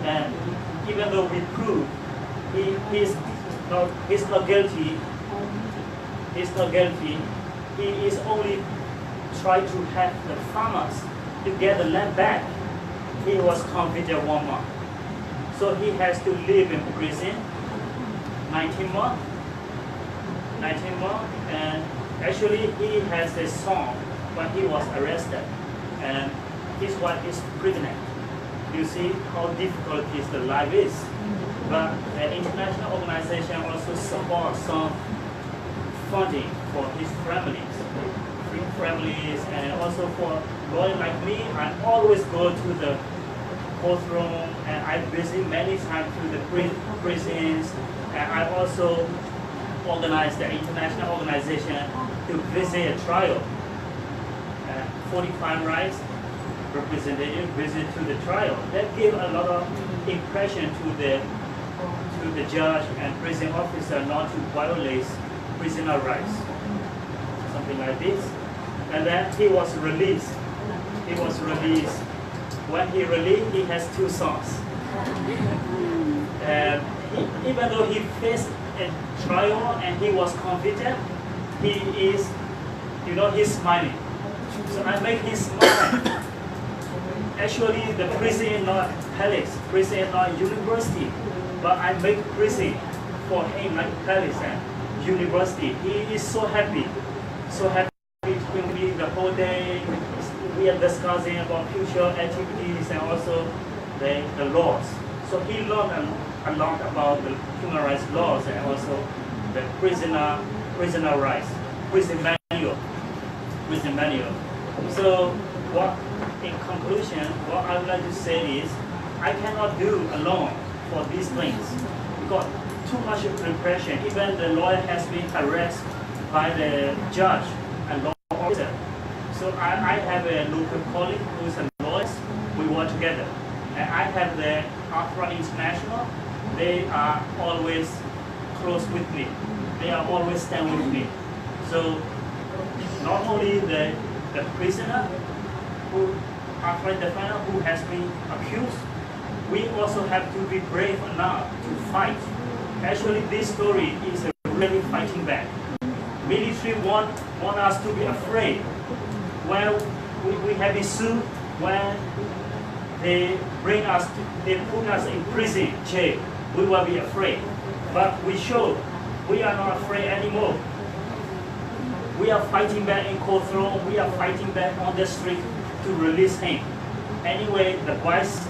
And even though we prove he's not guilty, he is only trying to have the farmers to get the land back. He was convicted 1 month. So he has to live in prison 19 months. And actually he has a son when he was arrested, and his wife is pregnant. You see how difficult the life is. But the international organization also supports some funding for his families, and also for lawyers like me. I always go to the courtroom, and I visit many times to the prisons, and I also organize the international organization to visit a trial. 45 rights representative visit to the trial. That gave a lot of impression to the judge and prison officer not to violate prisoner rights, something like this. And then he was released. When he released, he has 2 sons. And even though he faced a trial and he was convicted, he is, he's smiling. So I make him smile. Actually, the prison is not palace, prison is not university, but I make prison for him like palace and university. He is so happy with me the whole day. We are discussing about future activities and also the laws. So he learned a lot about the human rights laws and also the prisoner rights, prison manual. So in conclusion, what I would like to say is, I cannot do alone for these things because too much repression. Even the lawyer has been harassed by the judge and law officer. So I have a local colleague who is a lawyer. We work together. And I have the Opera International. They are always close with me. They are always stand with me. So not only the prisoner who outright defender who has been accused, we also have to be brave enough to fight. Actually, this story is really fighting back. Military want us to be afraid. When we have been sued, when they bring us, they put us in prison, jail, we will be afraid. But we show we are not afraid anymore. We are fighting back in courtroom. We are fighting back on the street to release him. Anyway, the voice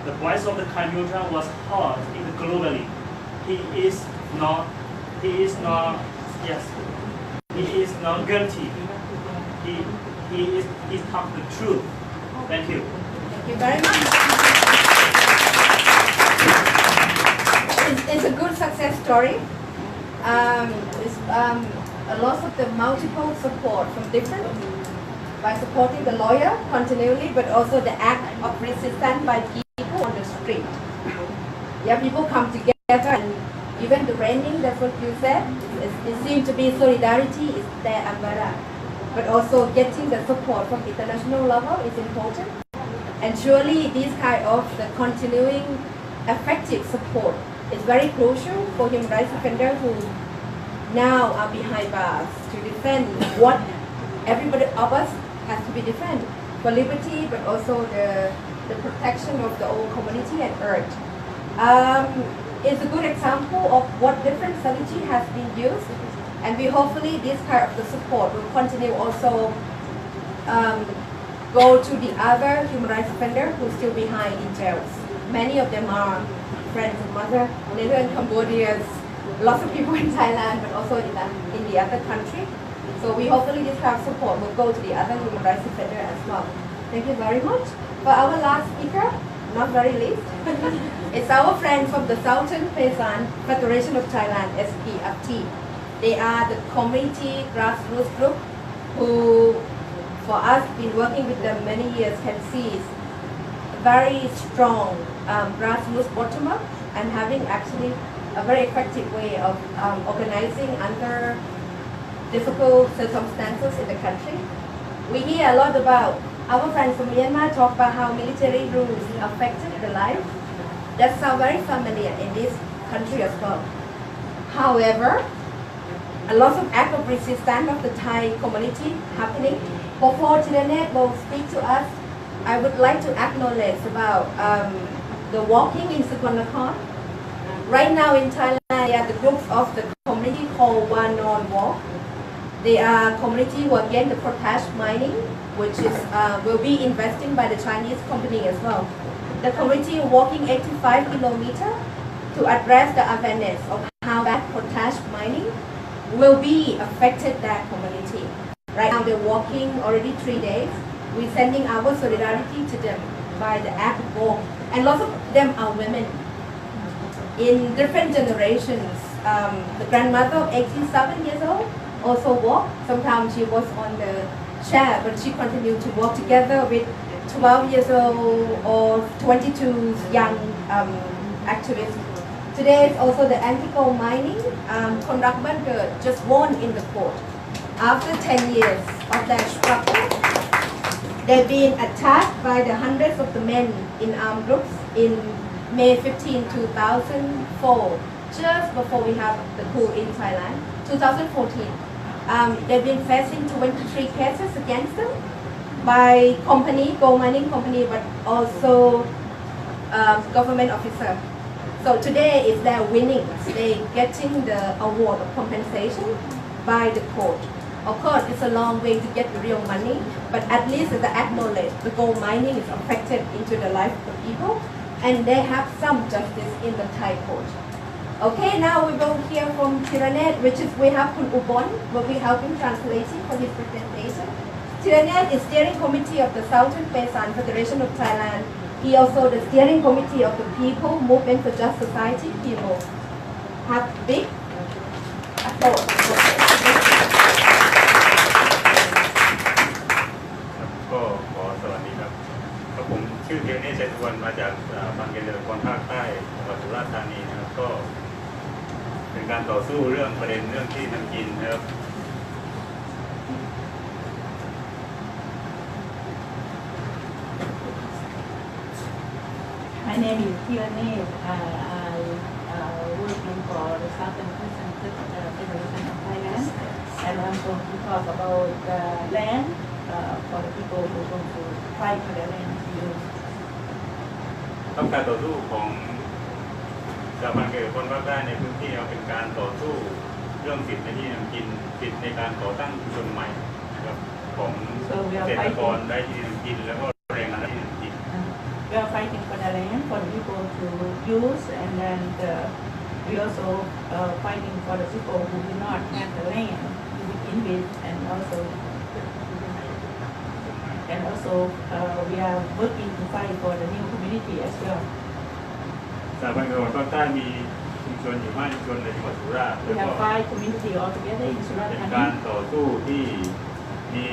of the Kim Il-sung was heard globally. He is not guilty. He talked the truth. Thank you. Thank you very much. It's a good success story. A lot of the multiple support from different by supporting the lawyer continually, but also the act of resistance by people on the street. Yeah, people come together, and even the raining, that's what you said, it seems to be solidarity is their umbrella. But also getting the support from international level is important. And surely this kind of the continuing effective support is very crucial for human rights defenders who now are behind bars to defend what everybody of us has to be defended for liberty, but also the protection of the old community and earth. It's a good example of what different strategy has been used, and we hopefully this kind of the support will continue also go to the other human rights defenders who are still behind in jails. Many of them are friends of mother, Netherlands, Cambodia, lots of people in Thailand, but also in the other country. So we hopefully this kind of support will go to the other human rights defenders as well. Thank you very much. For our last speaker, not very least, it's our friend from the Southern Peasant Federation of Thailand, SPFT. They are the community grassroots group who, for us, been working with them many years, can see is very strong grassroots bottom-up and having actually a very effective way of organizing under difficult circumstances in the country. We hear a lot about our friends from Myanmar talk about how military rules affected the life. That sounds very familiar in this country as well. However, a lot of act of resistance of the Thai community happening. Before Thiranet will speak to us, I would like to acknowledge about the walking in Sukarnakon. Right now in Thailand, there are the groups of the community called One On Walk. They are community who against the potash mining, which is will be investing by the Chinese company as well. The community walking 85 kilometers to address the awareness of how that potash mining will be affected that community. Right now they're walking already 3 days. We're sending our solidarity to them by the act of walk. And lots of them are women. In different generations, the grandmother of 87 years old also walked. Sometimes she was on the chair, but she continued to walk together with 12 years old or 22 young activists. Today is also the anti-coal mining. Konrak Banker just won in the court. After 10 years of their struggle, they've been attacked by the hundreds of the men in armed groups in May 15, 2004, just before we have the coup in Thailand, 2014. They've been facing 23 cases against them by company, gold mining company, but also government officer. So today is their winnings. They're getting the award of compensation by the court. Of course, it's a long way to get the real money, but at least it's acknowledged the gold mining is affected into the life of the people, and they have some justice in the Thai court. Okay, now we will hear from Thiranet, which is we have Kun Ubon, will be helping translating for his presentation. Tiranian is steering committee of the Southern Peasant Federation of Thailand. He also the steering committee of the People Movement for Just Society. PMO. Have big applause. ก็ขอสวัสดีครับผมชื่อเทียนเนชัยสุวรรณมาจากบางเกษตรกรภาคใต้จังหวัดสุราษฎร์ธานีนะครับก็เป็นการต่อสู้เรื่องประเด็นเรื่องที่ทำกินนะครับ My name is Tirani. I working for the Southern Peasant Federation of Thailand, and I'm going to talk about land for the people who are going to fight for their land to use. ต้องการต่อสู้ของชาวบ้านเกษตรกรภาคใต้ในพื้นที่เราเป็นการต่อสู้เรื่องสิทธิในที่ทำกินสิทธิในการก่อตั้งชุมชนใหม่นะครับของเกษตรกรได้ที่ทำกินแล้วก็แรงงานได้ที่ทำกิน We are fighting for the land for the people to use, and then we also fighting for the people who do not have the land to begin with, and also we are working to fight for the new community as well. ชาวบ้านเกษตรกรภาคใต้มีชุมชนอยู่5ชุมชนในจังหวัดสุราษฎร์ We แล้วก็ have 5 community altogether in เป็น Surat การ Thani. ต่อสู้ที่มี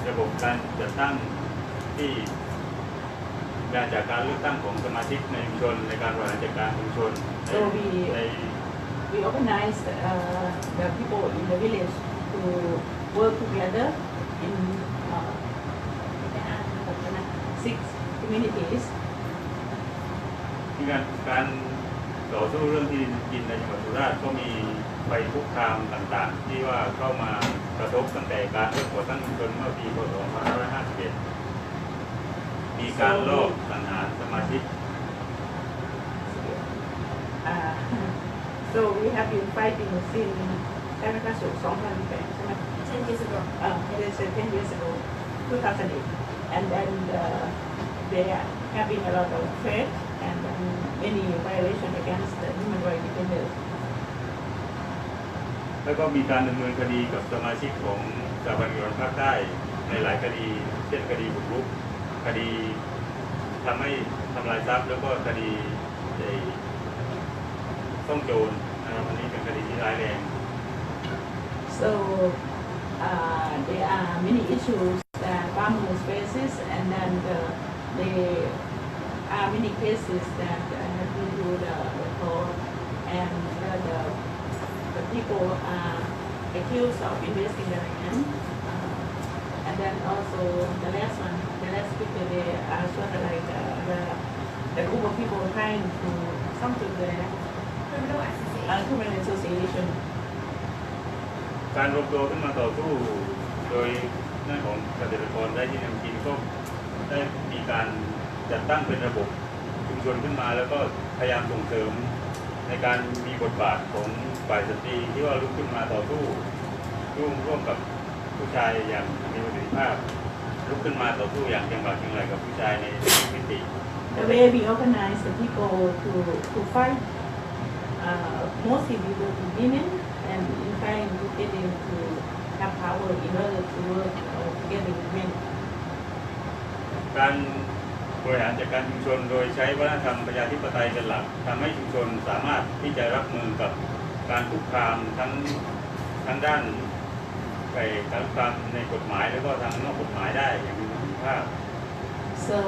ระบบการจัดตั้งที่มาจากการเลือกตั้งของสมาชิกในชุมชนในการบริหารจัดการชุมชนใน We organized the people in the village to work together in 6 communities. ที่การต่อสู้เรื่องที่ดินในจังหวัดสุราษฎร์ก็มีภัยคุกคามต่างๆที่ว่าเข้ามากระทบตั้งแต่การเริ่มก่อตั้งชุมชนเมื่อปีพ.ศ. 2551 มีการลอบสังหารสมาชิก So we have been fighting since 10 years ago. It is 10 years ago, 2008, and then there have been a lot of threats and many violations against the human rights defenders. แล้วก็มีการดำเนินคดีกับสมาชิกของสหพันธ์เกษตรกรภาคใต้ในหลายคดีเช่นคดีบุกรุกคดีทำให้ทำลายทรัพย์แล้วก็คดีต้องโจรนะครับอันนี้เป็นคดีที่ร้ายแรง So there are many issues that farmers faces, and then there are many cases that have been to the court, and the people are accused of investing the land. And then also the last picture, they are sort of like the group of people trying to come to the criminal association. การรวมตัวขึ้นมาต่อสู้โดยหน้าของเกษตรกรได้ที่ทำกินก็ได้มีการจัดตั้งเป็นระบบชุมชนขึ้นมาแล้วก็พยายามส่งเสริมในการมีบทบาทของฝ่ายสตรีที่ว่าลุกขึ้นมาต่อสู้ร่วมกับผู้ชายอย่างมีประสิทธิภาพลุกขึ้นมาต่อสู้อย่างจังหวะจังไรกับผู้ชายในมิติ The way we organize the people to fight, mostly we work with women, and in trying to get them to have power in order to work together with men. การบริหารจัดการชุมชนโดยใช้วัฒนธรรมประชาธิปไตยเป็นหลักทำให้ชุมชนสามารถที่จะรับมือกับการคุกคามทั้งด้านการคุกคามในกฎหมายแล้วก็ทางนอกกฎหมายได้อย่างมีประสิทธิภาพ So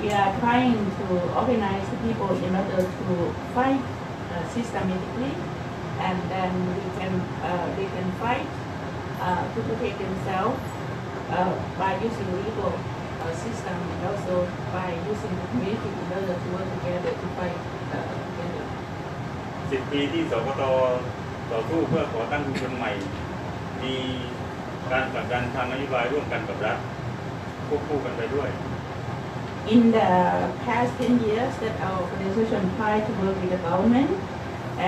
we are trying to organize the people in order to fight systematically, and then they can fight to protect themselves by using legal system, and also by using the community in order to work together to fight together. 10 ปีที่สกต.ต่อสู้เพื่อก่อตั้งชุมชนใหม่มีการผลักดันทางนโยบายร่วมกันกับรัฐควบคู่กันไปด้วย In the past 10 years that our organization tried to work with the government,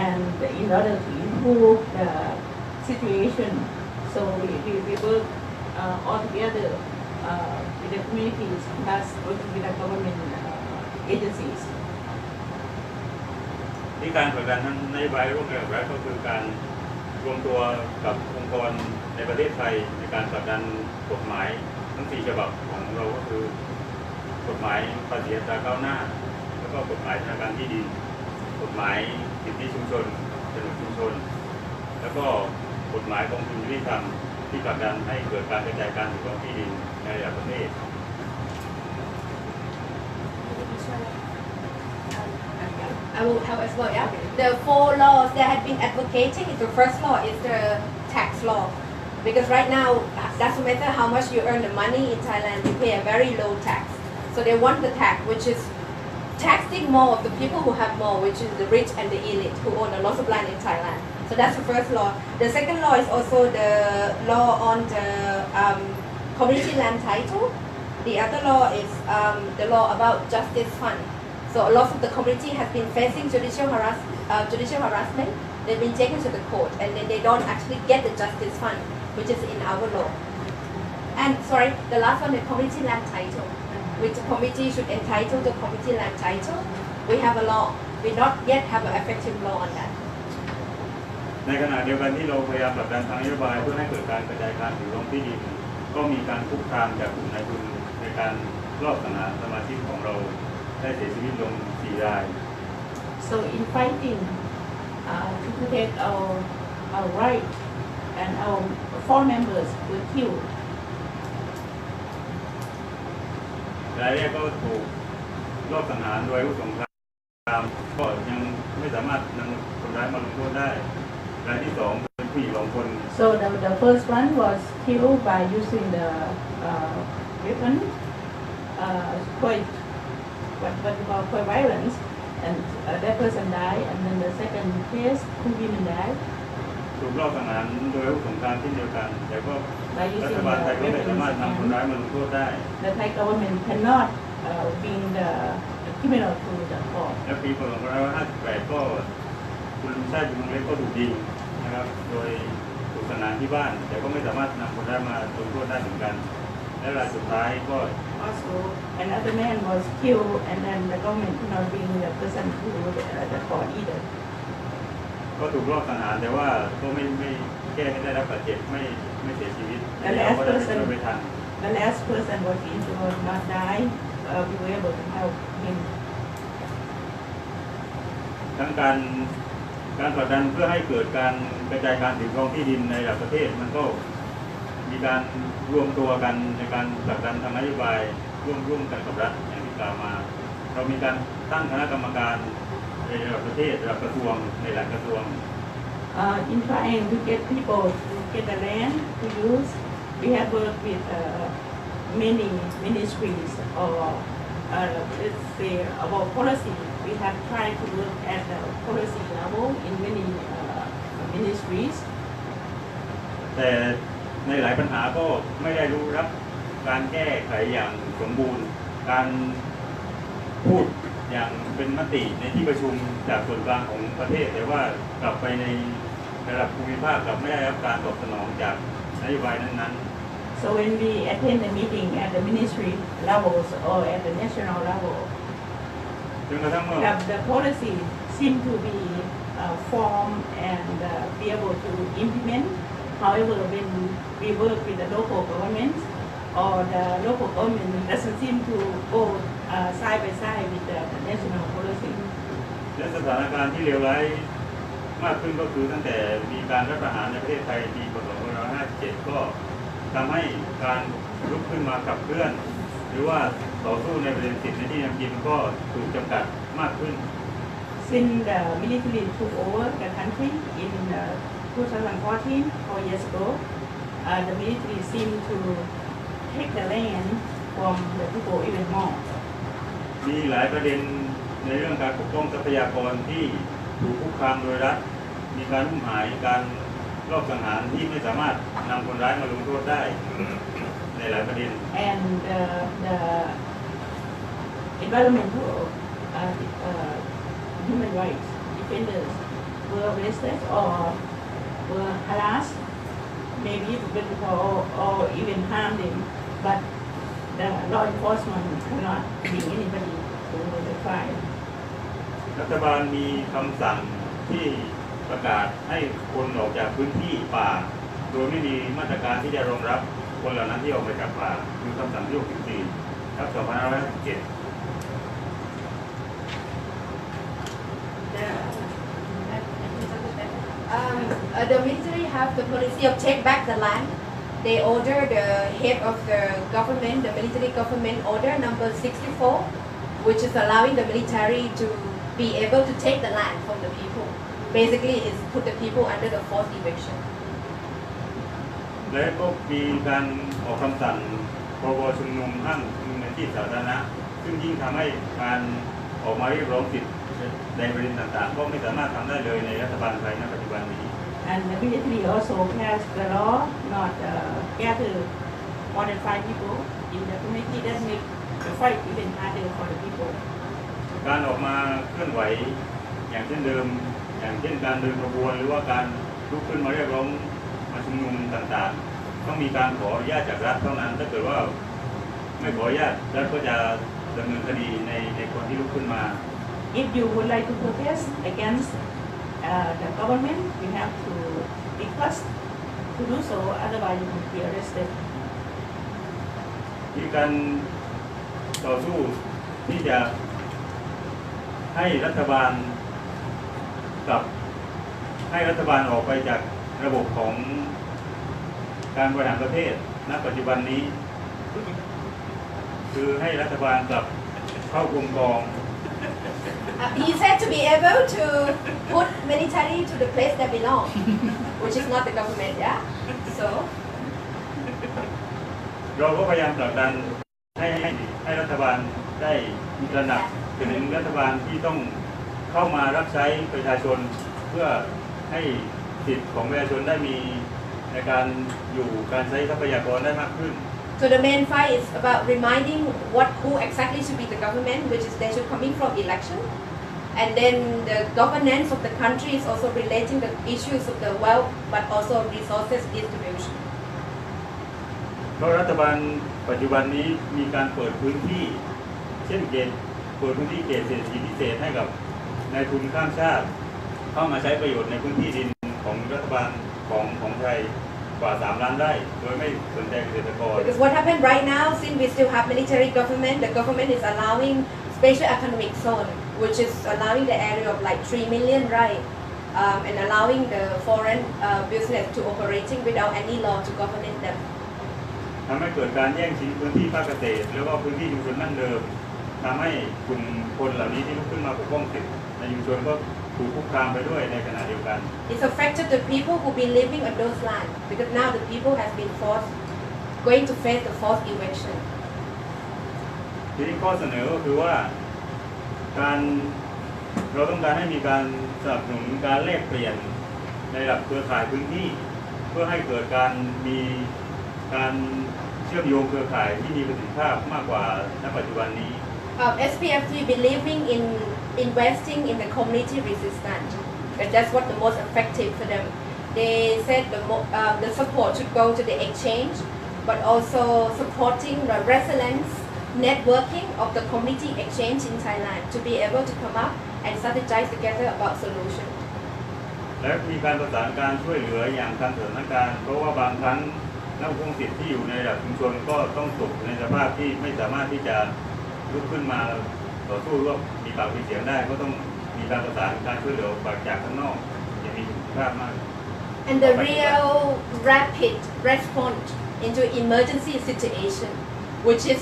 and in order to improve the situation, so we work all together with the communities plus working with the government agencies. ที่การผลักดันทางนโยบายร่วมกันกับรัฐก็คือการรวมตัวกับองค์กรในประเทศไทยในการผลักดันกฎหมาย ทั้ง4ฉบับของเราก็คือกฎหมายภาษีอัตราก้าวหน้าแล้วก็กฎหมายธนาคารที่ดินกฎหมายสิทธิชุมชนโฉนดชุมชนแล้วก็กฎหมายกองทุนยุติธรรมที่ผลักดันให้เกิดการกระจายการถือครองที่ดินในระดับประเทศ I will help as well, yeah. The 4 laws that have been advocating, the first law is the tax law. Because right now, doesn't matter how much you earn the money in Thailand, you pay a very low tax. So they want the tax, which is taxing more of the people who have more, which is the rich and the elite who own a lot of land in Thailand. So that's the first law. The second law is also the law on the community land title. The other law is the law about justice fund. So a lot of the community has been facing judicial harassment. They've been taken to the court, and then they don't actually get the justice fund, which is in our law. And sorry, the last one, the community land title, which the community should entitle the community land title. We have a law. We not yet have an effective law on that. ในขณะเดียวกันที่เราพยายามผลักดันทางนโยบายเพื่อให้เกิดการกระจายการถือครองที่ดินก็มีการคุกคามจากกลุ่มนายทุนในการลอบสังหารสมาชิกของเราได้เสียชีวิตลง4 ราย So in fighting to protect our right and our 4 members were killed. รายแรกก็ถูกลอบสังหารโดยอาวุธสงครามก็ยังไม่สามารถนำคนร้ายมาลงโทษได้รายที่2เป็นผู้หญิง2 คน So the first one was killed by using the weapon, quite what you call quite violence, and that person died. And then the second case, 2 women died. ถูกลอบสังหารโดยอาวุธสงครามเช่นเดียวกันแต่ก็รัฐบาลไทยก็ไม่สามารถนำคนร้ายมาลงโทษได้ The Thai government cannot bring the criminal to the court. และปี2558ก็คุณชาติบุญเล็กก็ถูกยิงนะครับโดยถูกสังหารที่บ้านแต่ก็ไม่สามารถนำคนร้ายมาลงโทษได้เหมือนกันและรายสุดท้ายก็ Also, another man was killed, and then the government could not bring the person to the court either. ก็ถูกลอบสังหารแต่ว่าก็ไม่แก้ไม่ได้รับบาดเจ็บไม่เสียชีวิต The last ก็ได้ person, ช่วยไม่ทัน the last person was injured, not die. We were able to help him. ทั้งการผลักดันเพื่อให้เกิดการกระจายการถือครองที่ดินในระดับประเทศมันก็มีการรวมตัวกันในการผลักดันทางนโยบายร่วมกันกับรัฐอย่างที่กล่าวมาเรามีการตั้งคณะกรรมการในระดับประเทศระดับกระทรวงในหลายกระทรวง In trying to get people to get the land to use, we have worked with many ministries or let's say about policy. We have tried to look at the policy level in many ministries. แต่ในหลายปัญหาก็ไม่ได้รู้รับการแก้ไขอย่างสมบูรณ์การพูดอย่างเป็นมติในที่ประชุมจากส่วนกลางของประเทศแต่ว่ากลับไปในระดับภูมิภาคกลับไม่ได้รับการตอบสนองจากนโยบายนั้นๆ So when we attend the meeting at the ministry levels or at the national level, the policy seem to be formed and be able to implement. However, when we work with the local government, or the local government doesn't seem to go side by side with the national policy. และสถานการณ์ที่เลวร้ายมากขึ้นก็คือตั้งแต่มีการรัฐประหารในประเทศไทยปีพ.ศ. 2557ก็ทำให้การลุกขึ้นมาขับเคลื่อนหรือว่าต่อสู้ในประเด็นสิทธิในที่ทำกินก็ถูกจำกัดมากขึ้น Since the military took over the country in 2014, 4 years ago, the military seemed to take the land from the people even more. มีหลายประเด็นในเรื่องการปกป้องทรัพยากรที่ถูกคุกคามโดยรัฐมีการอุ้มหายการลอบสังหารที่ไม่สามารถนำคนร้ายมาลงโทษได้ในหลายประเด็น And the environmental human rights defenders were arrested or were harassed, maybe or even harmed them, but the law enforcement cannot bring anybody to the trial. รัฐบาลมีคำสั่งที่ประกาศให้คนออกจากพื้นที่ป่า โดยไม่มีมาตรการที่จะรองรับคนเหล่านั้นที่ออกมาจากป่าคือคำสั่งที่64ทับ2557 The military have the policy of take back the land. They order the head of the government, the military government order number 64, which is allowing the military to be able to take the land from the people. Basically, is put the people under the forced eviction. และก็มีการออกคำสั่งพรบชุมนุมห้ามชุมนุมในที่สาธารณะซึ่งยิ่งทำให้การออกมาเรียกร้องสิทธิในประเด็นต่างๆก็ไม่สามารถทำได้เลยในรัฐบาลไทยณปัจจุบันนี้ And the military also passed the law not gather more than 5 people in the community. That make the fight even harder for the people. การออกมาเคลื่อนไหวอย่างเช่นเดิมอย่างเช่นการเดินขบวนหรือว่าการลุกขึ้นมาเรียกร้องมาชุมนุมต่างๆต้องมีการขออนุญาตจากรัฐเท่านั้นถ้าเกิดว่าไม่ขออนุญาตรัฐก็จะดำเนินคดีในคนที่ลุกขึ้นมา If you would like to protest against the government, you have to request to do so. Otherwise, you will be arrested. มีการต่อสู้ที่จะให้รัฐบาลออกไปจากระบบของการบริหารประเทศณปัจจุบันนี้คือให้รัฐบาลกลับเข้ากรมกอง He said to be able to put military to the place that belong, which is not the government, yeah. So เราก็พยายามผลักดันให้รัฐบาลได้มีตระหนักถึงรัฐบาลที่ต้องเข้ามารับใช้ประชาชนเพื่อให้สิทธิของประชาชนได้มีในการอยู่การใช้ทรัพยากรได้มากขึ้น So the main fight is about reminding who exactly should be the government, which is they should come in from election, and then the governance of the country is also relating the issues of the wealth, but also resources distribution. เพราะรัฐบาลปัจจุบันนี้มีการเปิดพื้นที่เช่นเปิดพื้นที่เขตเศรษฐกิจพิเศษให้กับนายทุนข้ามชาติเข้ามาใช้ประโยชน์ในพื้นที่ดินของรัฐบาลของไทยกว่า3 ล้านไร่โดยไม่สนใจเกษตรกร Because what happened right now, since we still have military government, the government is allowing special economic zone, which is allowing the area of like 3 million right, and allowing the foreign business to operating without any law to govern them. ทำให้เกิดการแย่งชิงพื้นที่ภาคเกษตรแล้วก็พื้นที่ชุมชนนั่งเดิมทำให้กลุ่มคนเหล่านี้ที่ลุกขึ้นมาปกป้องสิทธิในชุมชนก็ถูกคุกคามไปด้วยในขณะเดียวกัน It's affected the people who be living on those lands because now the people has been going to face the forced eviction. ทีนี้ข้อเสนอก็คือว่าเราต้องการให้มีการสนับสนุนการแลกเปลี่ยนในระดับเครือข่ายพื้นที่เพื่อให้เกิดการมีการเชื่อมโยงเครือข่ายที่มีประสิทธิภาพมากกว่าณปัจจุบันนี้ SPFT believing in investing in the community resistance. That's what the most effective for them. They said the support should go to the exchange, but also supporting the resilience networking of the community exchange in Thailand to be able to come up and strategize together about solution. และมีการประสานการช่วยเหลืออย่างทันสถานการณ์เพราะว่าบางครั้งนักพงศิษย์ที่อยู่ในระดับชุมชนก็ต้องตกในสภาพที่ไม่สามารถที่จะลุกขึ้นมาต่อสู้ร่วมมีปากมีเสียงได้ก็ต้องมีการประสานการช่วยเหลือจากข้างนอกอย่างมีประสิทธิภาพมาก And the real rapid response into emergency situation, which is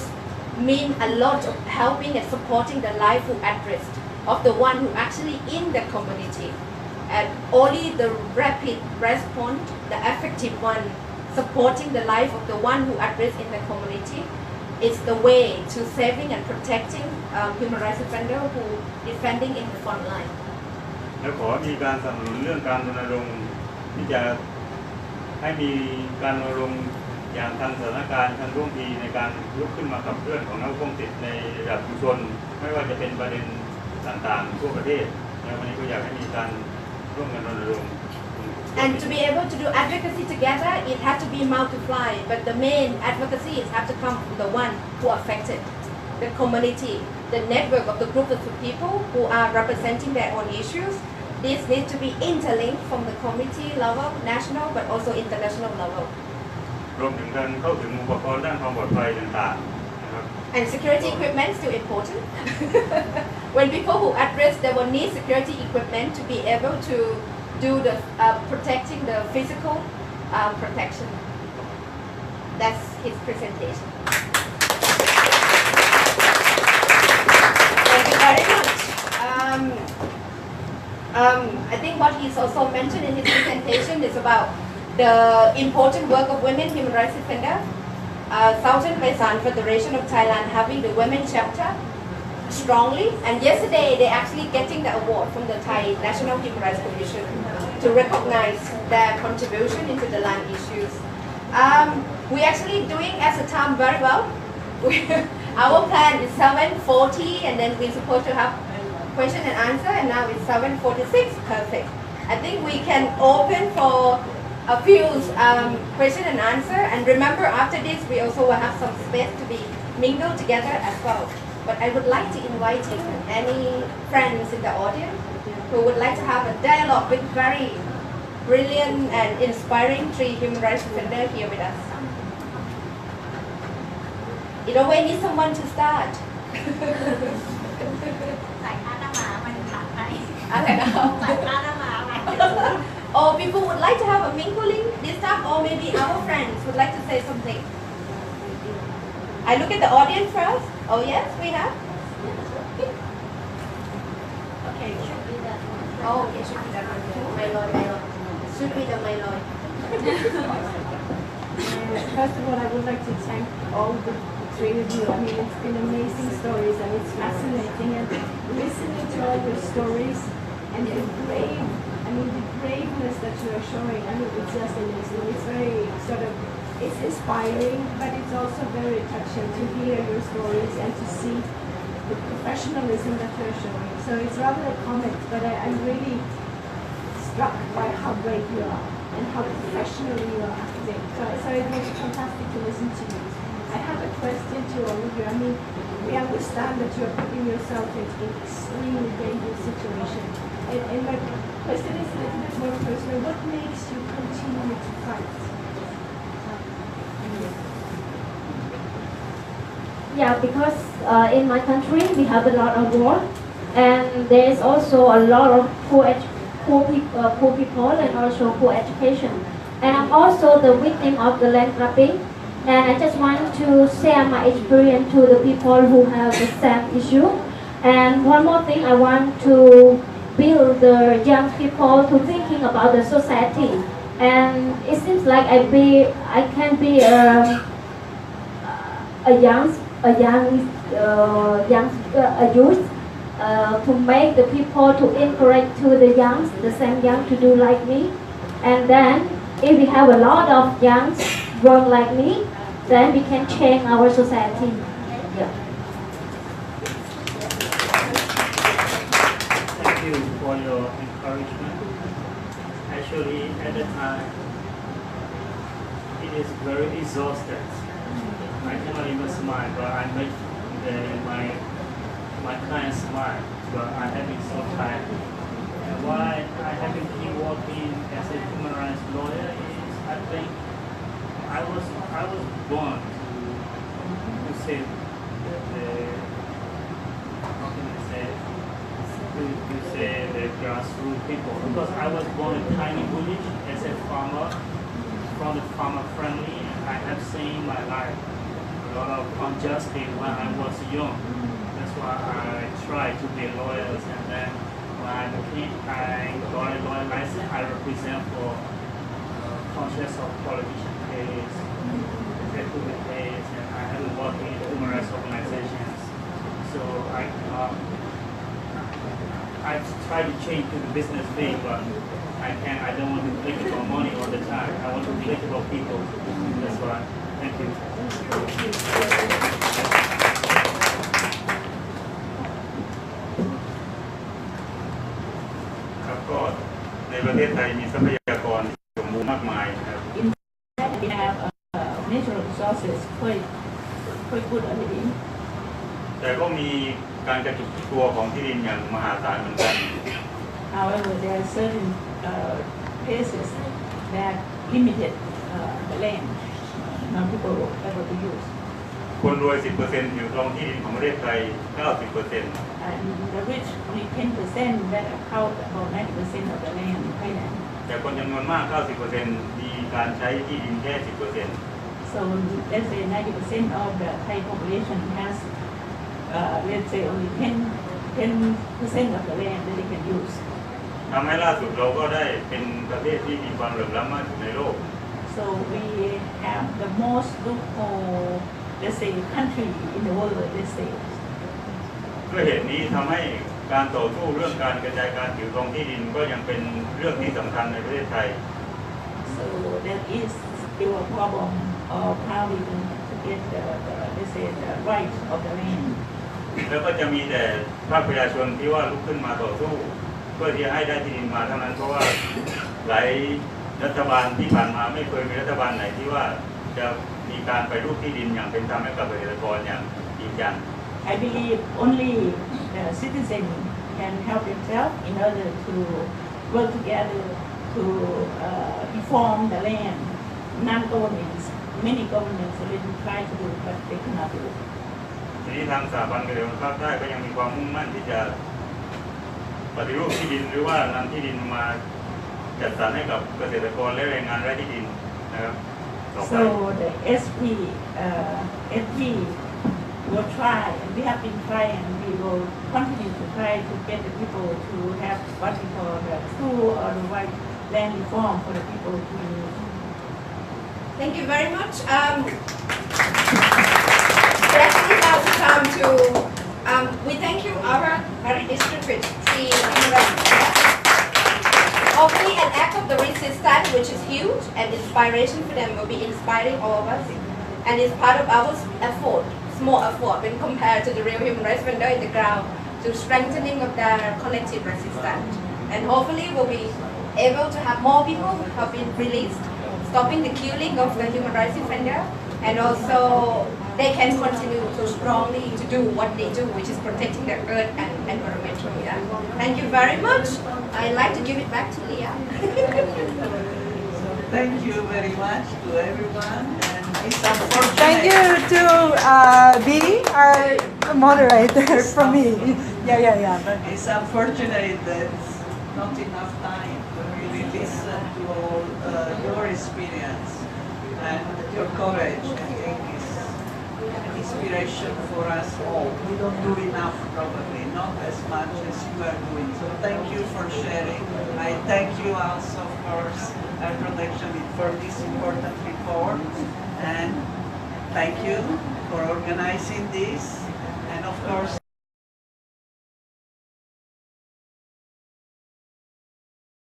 mean a lot of helping and supporting the livelihood at risk of the one who actually in the community. And only the rapid response, the effective one, supporting the life of the one who at risk in the community, is the way to saving and protecting human rights defender who defending in the front line. และขอมีการสนับสนุนเรื่องการรณรงค์ที่จะให้มีการรณรงค์อย่างทันสถานการณ์ทันท่วงทีในการลุกขึ้นมาขับเคลื่อนของนักพงศิษย์ในระดับชุมชนไม่ว่าจะเป็นประเด็นต่างๆทั่วประเทศในวันนี้ก็อยากให้มีการร่วมกันรณรงค์ And to be able to do advocacy together, it has to be multiplied. But the main advocacy has to come from the one who affected, the community, the network of the group of people who are representing their own issues, this needs to be interlinked from the community level, national, but also international level. รวมถึงการเข้าถึงอุปกรณ์ด้านความปลอดภัยต่างๆนะครับ And security equipment is still important. When people who at risk, they will need security equipment to be able to do the protecting the physical protection. That's his presentation. Thank you very much. I think what he's also mentioned in his presentation is about the important work of women human rights defender. Southern Paisan Federation of Thailand having the women chapter strongly, and yesterday they actually getting the award from the Thai National Human Rights Commission to recognize their contribution into the land issues. We actually doing as a time very well. Our plan is 7:40, and then we're supposed to have question and answer, and now it's 7:46. Perfect. I think we can open for a few question and answer, and remember after this we also will have some space to be mingled together as well. But I would like to invite any friends in the audience who would like to have a dialogue with very brilliant and inspiring three human rights defenders here with us. In a way, need someone to start. Or people would like to have a mingling this time, or maybe our friends would like to say something. I look at the audience first. Oh yes, we have. Okay, should be that one. Oh, okay, should be that one. My lord, my lord. Should be the my lord. First of all, I would like to thank all the three of you. I mean, it's been amazing stories, and it's fascinating. And listening to all your stories and the braveness that you are showing, I mean, it's just amazing. It's very it's inspiring, but it's also very touching to hear your stories and to see the professionalism that you're showing. So it's rather a comment, but I'm really struck by how brave you are and how professional you are acting. So it was fantastic to listen to you. I have a question to all of you. I mean, we understand that you are putting yourself in an extremely dangerous situation. And my question is a little bit more personal. What makes you continue to fight? Yeah, because in my country we have a lot of war, and there is also a lot of poor people and also poor education. And I'm also the victim of the land grabbing, and I just want to share my experience to the people who have the same issue. And one more thing, I want to build the young people to thinking about the society. And it seems like I can be a youth to make the people to encourage to the same young to do like me. And then if we have a lot of young work like me, then we can change our society. Yeah. Thank you for your encouragement. Actually, at the time, it is very exhausted. I cannot even smile, but I make my clients smile, but I have been so tired. And why I have been keep working as a human rights lawyer is I think I was born to save the how can I say to save the grassroots people, because I was born in tiny village as a farmer from the farmer family, and I have seen my life a lot of injustice when I was young. That's why I tried to be lawyers, and then when I got a lawyer license, I represent for conscious of politician case, recruitment case, and I have been working in human rights organizations. So I try to change to the business thing, but I don't want to think about money all the time. I want to think about people. That's why. Thank you. ครับก็ในประเทศไทยมีทรัพยากรสมบูรณ์มากมายครับ We have natural resources quite good on it. แต่ก็มีการกระจุกตัวของที่ดินอย่างมหาศาลเหมือนกัน However, there are certain places that limited the land, not people able to use. คนรวย 10% อยู่ครองที่ดินของประเทศไทย 90% And the rich only 10% that account about 90% of the land in Thailand. แต่คนจำนวนมาก 90% มีการใช้ที่ดินแค่ 10% So let's say 90% of the Thai population has, let's say only 10% of the land that they can use. ทำให้ล่าสุดเราก็ได้เป็นประเทศที่มีความเหลื่อมล้ำมากที่สุดในโลก So we have the most loophole, let's say, country in the world, let's say. ด้วยเหตุนี้ทำให้การต่อสู้เรื่องการกระจายการถือครองที่ดินก็ยังเป็นเรื่องที่สำคัญในประเทศไทย So that is still a problem of how we can get let's say, the right of the land. แล้วก็จะมีแต่ภาคประชาชนที่ว่าลุกขึ้นมาต่อสู้ เพื่อที่จะให้ได้ที่ดินมาเท่านั้นเพราะว่าหลายรัฐบาลที่ผ่านมาไม่เคยมีรัฐบาลไหนที่ว่าจะมีการไปรูปที่ดินอย่างเป็นธรรมให้กับเกษตรกรอย่างจริงจัง I believe only the citizen can help themselves in order to work together to reform the land. Non-governments, many governments already try to do, but they cannot do it. ทีนี้ทางสถาบันเกษตรกรภาคใต้ก็ยังมีความมุ่งมั่นที่จะปฏิรูปที่ดินหรือว่านำที่ดินมาจัดสรรให้กับเกษตรกรและแรงงานไร้ที่ดินนะครับต่อไป So the SP will try, and we have been trying, and we will continue to try to get the people to have what we call the true or the right land reform for the people to use. Thank you very much. Actually, now it's time to we thank you our very distinguished hopefully an act of the resistance which is huge and inspiration for them will be inspiring all of us, and it's part of our effort, small effort when compared to the real human rights vendor in the ground to strengthening of their collective resistance, and hopefully we'll be able to have more people who have been released, stopping the killing of the human rights defender, and also they can continue to strongly to do what they do, which is protecting the earth and environmental. Yeah. Thank you very much. I'd like to give it back to Leah. Thank you very much to everyone, and it's unfortunate. Thank you to Bidi, our moderator from me. Yeah. It's unfortunate that not enough time to really listen to all your experience and your courage. I think is an inspiration for us all. We don't do enough, probably, not as much as you are doing. So thank you for sharing. I thank you also, of course, our production for this important report, and thank you for organizing this, and of course